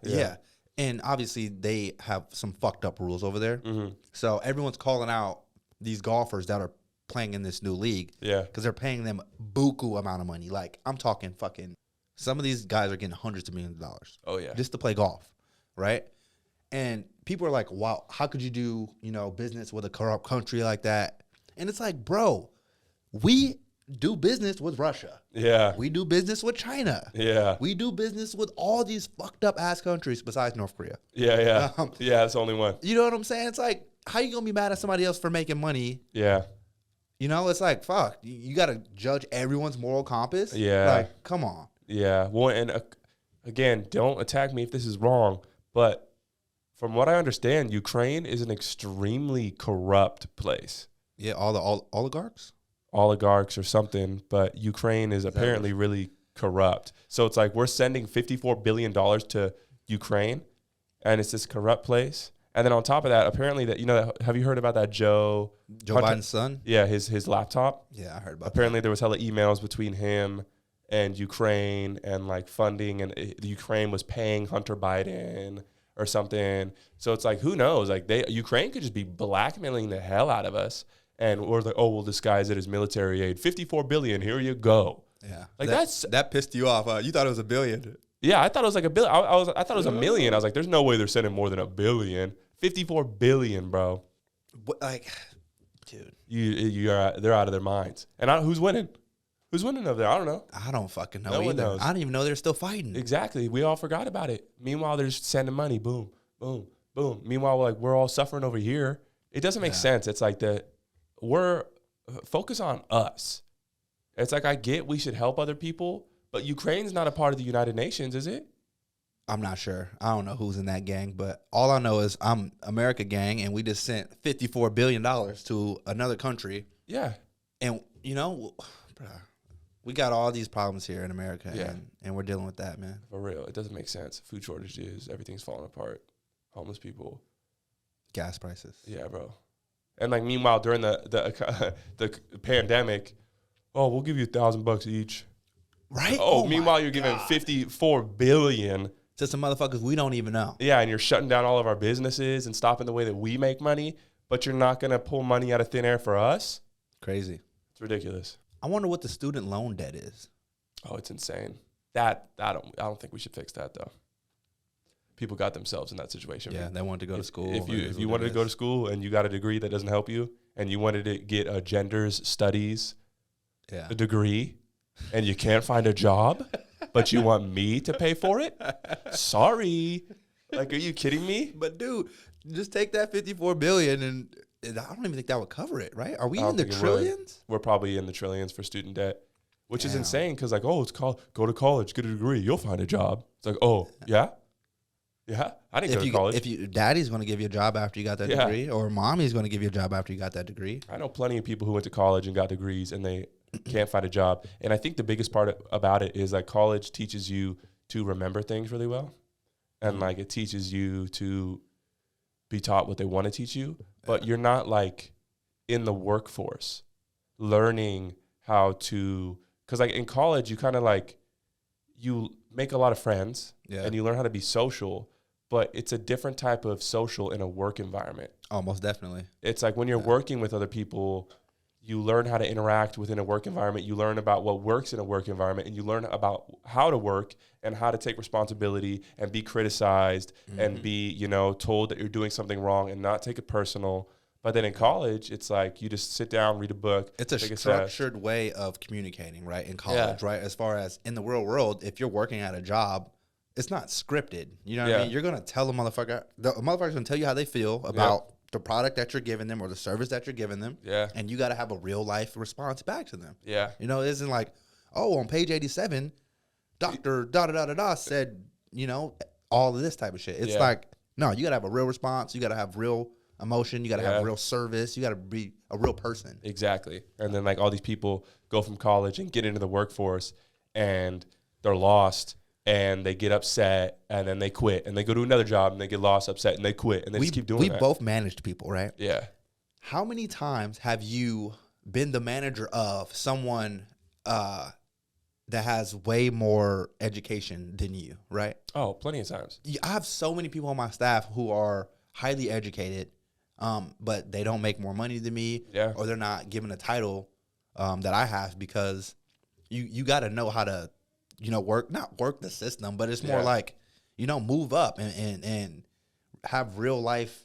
yeah. And obviously they have some fucked up rules over there. Mm-hmm. So everyone's calling out these golfers that are playing in this new league. Yeah. Because they're paying them buku amount of money. Like, I'm talking fucking, some of these guys are getting hundreds of millions of dollars. Oh, yeah. Just to play golf, right? And people are like, wow, how could you do, business with a corrupt country like that? And it's like, bro, we do business with Russia. Yeah. We do business with China. Yeah. We do business with all these fucked up ass countries besides North Korea. Yeah, yeah. Yeah, that's the only one. You know what I'm saying? It's like, how you going to be mad at somebody else for making money? Yeah. It's like, fuck, you got to judge everyone's moral compass? Yeah. Like, come on. Yeah. Well, and again, don't attack me if this is wrong, but from what I understand, Ukraine is an extremely corrupt place. Yeah, all the oligarchs? Oligarchs or something, but Ukraine is apparently really corrupt. So it's like we're sending $54 billion to Ukraine, and it's this corrupt place. And then on top of that, apparently have you heard about that Joe Biden's son? Yeah, his laptop. Yeah, I heard about apparently there was hella emails between him and Ukraine and like funding, and the Ukraine was paying Hunter Biden or something. So it's like, who knows? Like Ukraine could just be blackmailing the hell out of us, and we're like, oh, we'll disguise it as military aid. $54 billion, here you go. Yeah, like that pissed you off. You thought it was $1 billion. Yeah, I thought it was like $1 billion. I thought it was $1 million. I was like, there's no way they're sending more than $1 billion. $54 billion, bro. What, like, dude, they're out of their minds. And who's winning? Who's winning over there? I don't know. I don't fucking know no either. One knows. I don't even know they're still fighting. Exactly. We all forgot about it. Meanwhile, they're just sending money. Boom, boom, boom. Meanwhile, we're all suffering over here. It doesn't make sense. It's like we're focus on us. It's like, I get we should help other people, but Ukraine's not a part of the United Nations, is it? I'm not sure. I don't know who's in that gang, but all I know is I'm America gang, and we just sent $54 billion to another country. Yeah. And, we got all these problems here in America, yeah. and we're dealing with that, man. For real. It doesn't make sense. Food shortages, everything's falling apart. Homeless people. Gas prices. Yeah, bro. And like, meanwhile, during the pandemic, oh, we'll give you $1,000 each. Right? Oh, meanwhile, you're giving $54 billion to some motherfuckers we don't even know. Yeah, and you're shutting down all of our businesses and stopping the way that we make money, but you're not going to pull money out of thin air for us? Crazy. It's ridiculous. I wonder what the student loan debt is. Oh, it's insane. I don't think we should fix that, though. People got themselves in that situation. Yeah, they wanted to go to school. If you wanted to go to school and you got a degree that doesn't help you, and you wanted to get a gender's studies a degree, and you can't find a job, but you want me to pay for it? Sorry. Like, are you kidding me? But dude, just take that $54 billion and I don't even think that would cover it, right? Are we in the trillions? We're probably in the trillions for student debt, which is insane because, like, oh, it's called go to college, get a degree, you'll find a job. It's like, oh, yeah? Yeah, I didn't go to college. If daddy's going to give you a job after you got that degree, or mommy's going to give you a job after you got that degree. I know plenty of people who went to college and got degrees and they can't find a job. And I think the biggest part about it is like college teaches you to remember things really well. And like it teaches you to be taught what they want to teach you, but you're not like in the workforce learning how to, because like in college, you kind of like, you make a lot of friends and you learn how to be social, but it's a different type of social in a work environment. Oh, most definitely. It's like when you're working with other people, you learn how to interact within a work environment. You learn about what works in a work environment, and you learn about how to work and how to take responsibility and be criticized and be, you know, told that you're doing something wrong and not take it personal. But then in college, it's like you just sit down, read a book. It's a structured way of communicating, right? In college, right? As far as in the real world, if you're working at a job, it's not scripted. You know what I mean? You're going to tell the motherfucker's going to tell you how they feel about the product that you're giving them or the service that you're giving them. Yeah. And you got to have a real life response back to them. Yeah. You know, it isn't like, oh, on page 87, Dr. da-da-da-da-da said, you know, all of this type of shit. It's like, no, you got to have a real response. You got to have real emotion. You got to have real service. You got to be a real person. Exactly. And then like all these people go from college and get into the workforce and they're lost. And they get upset, and then they quit, and they go to another job, and they get lost, upset, and they quit, and they just keep doing that. We both managed people, right? Yeah. How many times have you been the manager of someone that has way more education than you, right? Oh, plenty of times. I have so many people on my staff who are highly educated, but they don't make more money than me, or they're not given a title that I have because you got to know how to, you know, not work the system, but it's more like, you know, move up and have real life.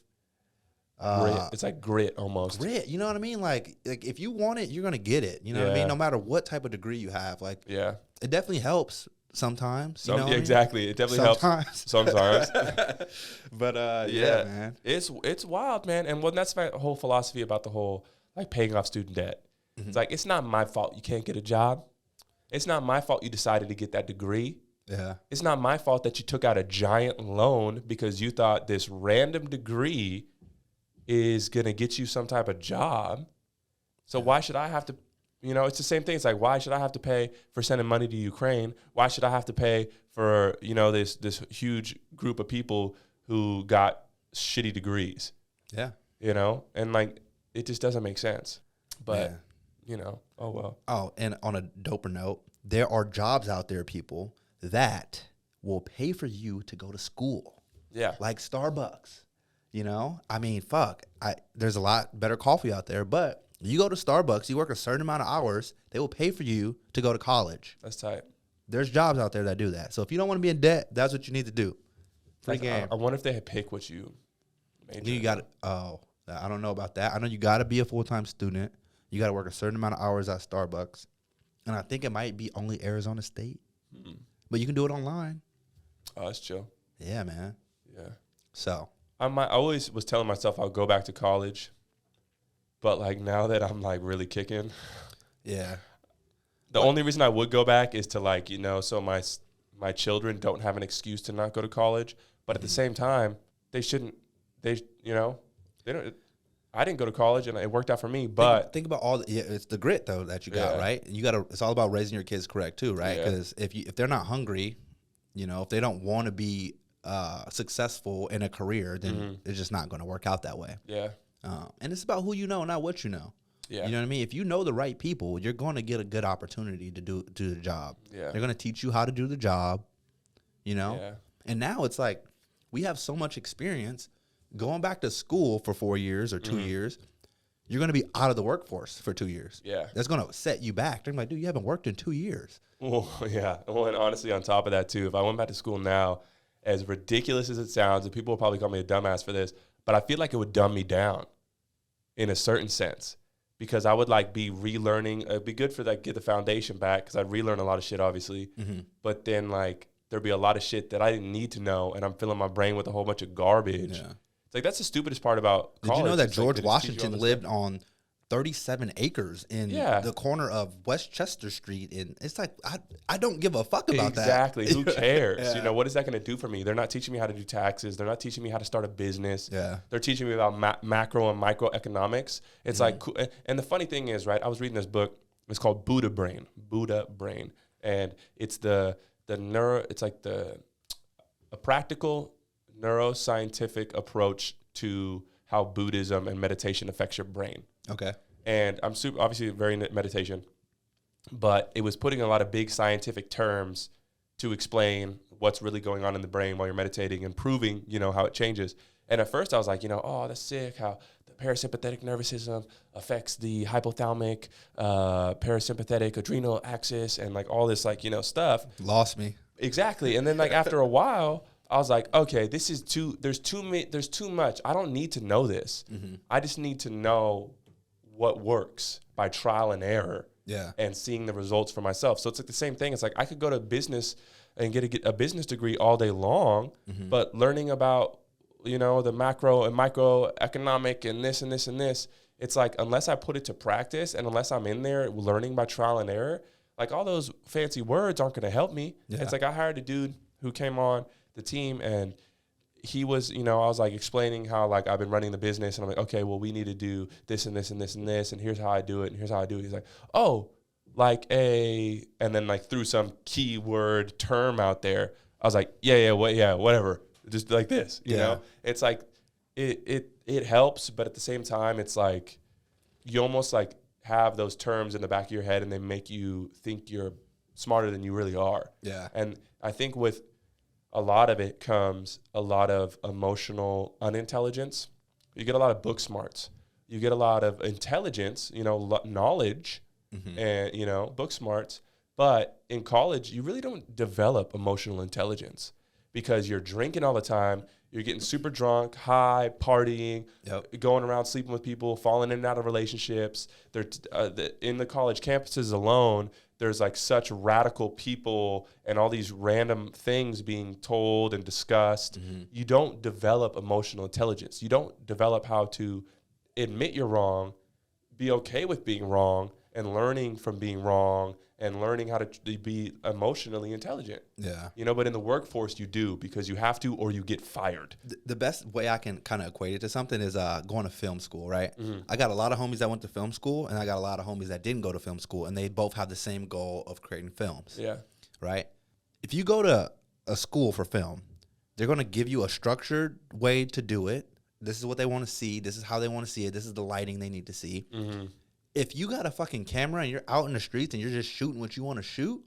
Grit. It's like grit almost. Grit, you know what I mean? Like if you want it, you're going to get it. You know what I mean? No matter what type of degree you have. Like, it definitely helps sometimes. You know exactly. It definitely helps sometimes. But man. It's wild, man. And that's my whole philosophy about the whole like paying off student debt. It's like, it's not my fault you can't get a job. It's not my fault you decided to get that degree. Yeah. It's not my fault that you took out a giant loan because you thought this random degree is going to get you some type of job. So why should I have to, you know, it's the same thing. It's like, why should I have to pay for sending money to Ukraine? Why should I have to pay for, you know, this huge group of people who got shitty degrees? Yeah. You know, and like, it just doesn't make sense. But you know, oh well. Oh, and on a doper note, there are jobs out there, people, that will pay for you to go to school. Yeah. Like Starbucks. You know? I mean, fuck. There's a lot better coffee out there, but you go to Starbucks, you work a certain amount of hours, they will pay for you to go to college. That's tight. There's jobs out there that do that. So if you don't want to be in debt, that's what you need to do. Free game. I wonder if they pick what you major. You got to, I don't know about that. I know you got to be a full-time student. You got to work a certain amount of hours at Starbucks. And I think it might be only Arizona State. But you can do it online. Oh, that's chill. Yeah, man. Yeah. So. I always was telling myself I'll go back to college. But, like, now that I'm, like, really kicking. Yeah. The only reason I would go back is to, like, you know, so my children don't have an excuse to not go to college. But at the same time, they shouldn't. They don't. I didn't go to college, and it worked out for me. But think about it's the grit though that you got, right? You got to. It's all about raising your kids correct too, right? Because if they're not hungry, you know, if they don't want to be successful in a career, then it's just not going to work out that way. Yeah. And it's about who you know, not what you know. Yeah. You know what I mean? If you know the right people, you're going to get a good opportunity to do the job. Yeah. They're going to teach you how to do the job. You know. Yeah. And now it's like we have so much experience. Going back to school for 4 years or 2 years, you're going to be out of the workforce for 2 years. Yeah. That's going to set you back. They're like, dude, you haven't worked in 2 years. Well, yeah. Well, and honestly, on top of that, too, if I went back to school now, as ridiculous as it sounds, and people will probably call me a dumbass for this, but I feel like it would dumb me down in a certain sense because I would, like, be relearning. It'd be good for, like, get the foundation back because I'd relearn a lot of shit, obviously. But then, like, there'd be a lot of shit that I didn't need to know, and I'm filling my brain with a whole bunch of garbage. Yeah. Like, that's the stupidest part about college. Did you know that George Washington lived on 37 acres in the corner of Westchester Street. And it's like, I don't give a fuck about that. Exactly. Who cares? You know, what is that going to do for me? They're not teaching me how to do taxes. They're not teaching me how to start a business. They're teaching me about macro and microeconomics. It's like, and the funny thing is, right, I was reading this book. It's called Buddha Brain. And it's it's like a practical neuroscientific approach to how Buddhism and meditation affects your brain. Okay. And I'm obviously very into meditation, but it was putting a lot of big scientific terms to explain what's really going on in the brain while you're meditating and proving, you know, how it changes. And at first I was like, you know, oh, that's sick, how the parasympathetic nervous system affects the hypothalamic, parasympathetic adrenal axis and like all this like, you know, stuff. Lost me. Exactly. And then like after a while, I was like, okay, there's too much. I don't need to know this. I just need to know what works by trial and error and seeing the results for myself. So it's like the same thing. It's like I could go to business and get a business degree all day long, but learning about, you know, the macro and microeconomic and this and this and this, it's like unless I put it to practice and unless I'm in there learning by trial and error, like all those fancy words aren't going to help me. It's like I hired a dude who came on the team and he was, you know, I was like explaining how like I've been running the business and I'm like, okay, well, we need to do this and this and this and this. And here's how I do it. And here's how I do it. He's like, oh, and then like threw some keyword term out there. I was like, whatever. Just like this, you know, it's like, it helps. But at the same time, it's like, you almost like have those terms in the back of your head and they make you think you're smarter than you really are. Yeah. And I think with a lot of it comes a lot of emotional unintelligence. You get a lot of book smarts. You get a lot of intelligence, you know, knowledge and, you know, book smarts. But in college, you really don't develop emotional intelligence because you're drinking all the time. You're getting super drunk, high, partying, going around sleeping with people, falling in and out of relationships. In the college campuses alone, there's like such radical people and all these random things being told and discussed. You don't develop emotional intelligence. You don't develop how to admit you're wrong, be okay with being wrong, and learning from being wrong and learning how to be emotionally intelligent. Yeah. You know, but in the workforce you do because you have to or you get fired. The best way I can kind of equate it to something is going to film school, right? I got a lot of homies that went to film school and I got a lot of homies that didn't go to film school and they both have the same goal of creating films. Yeah. Right? If you go to a school for film, they're going to give you a structured way to do it. This is what they want to see. This is how they want to see it. This is the lighting they need to see. If you got a fucking camera and you're out in the streets and you're just shooting what you want to shoot,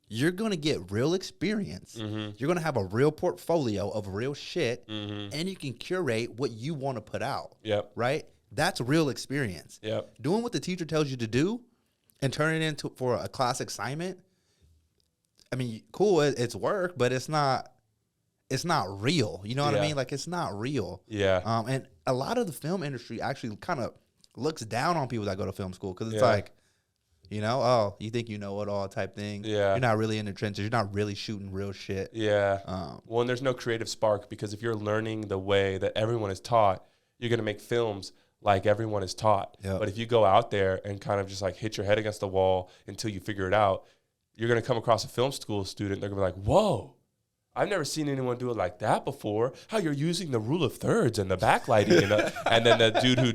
you're going to get real experience. You're going to have a real portfolio of real shit, and you can curate what you want to put out. Right? That's real experience. Doing what the teacher tells you to do and turning it into for a class assignment, I mean, cool, it's work, but it's not real. You know what I mean? Like, it's not real. Yeah. And a lot of the film industry actually kind of looks down on people that go to film school because it's like, you know, oh, you think you know it all type thing. Yeah. You're not really in the trenches. You're not really shooting real shit. Yeah. Well, and there's no creative spark because if you're learning the way that everyone is taught, you're going to make films like everyone is taught. Yep. But if you go out there and kind of just like hit your head against the wall until you figure it out, you're going to come across a film school student. They're going to be like, whoa, I've never seen anyone do it like that before. How you're using the rule of thirds and the backlighting. And then the dude who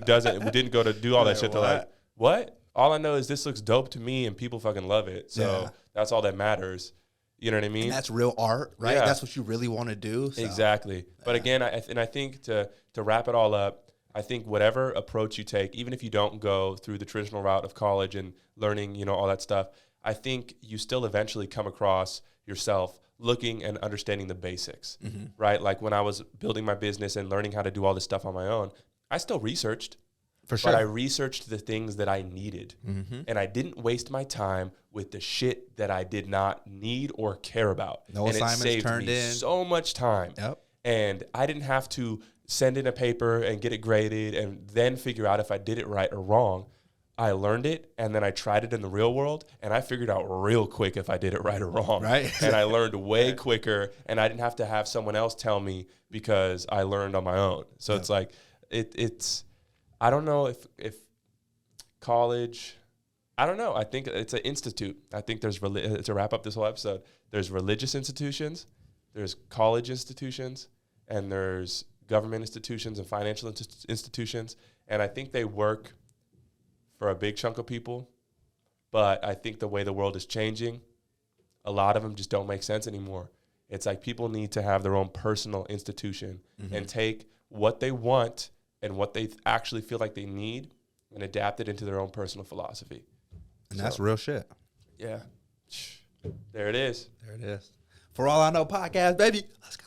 didn't go to do all that shit, they're like, what? All I know is this looks dope to me and people fucking love it. So that's all that matters. You know what I mean? And that's real art, right? Yeah. That's what you really want to do. So. Exactly. But again, I think to wrap it all up, I think whatever approach you take, even if you don't go through the traditional route of college and learning, you know, all that stuff, I think you still eventually come across yourself looking and understanding the basics, right? Like when I was building my business and learning how to do all this stuff on my own, I still researched. For sure. But I researched the things that I needed. And I didn't waste my time with the shit that I did not need or care about. No assignments turned in. And it saved me so much time. Yep. And I didn't have to send in a paper and get it graded and then figure out if I did it right or wrong. I learned it, and then I tried it in the real world, and I figured out real quick if I did it right or wrong. Right. And I learned way quicker, and I didn't have to have someone else tell me because I learned on my own. So it's like, it's I don't know if college. I don't know. I think it's an institute. I think there's, to wrap up this whole episode, there's religious institutions, there's college institutions, and there's government institutions and financial institutions. And I think they work for a big chunk of people. But I think the way the world is changing, a lot of them just don't make sense anymore. It's like people need to have their own personal institution and take what they want and what they actually feel like they need and adapt it into their own personal philosophy. And that's real shit. Yeah. There it is. There it is. For All I Know podcast, baby. Let's go.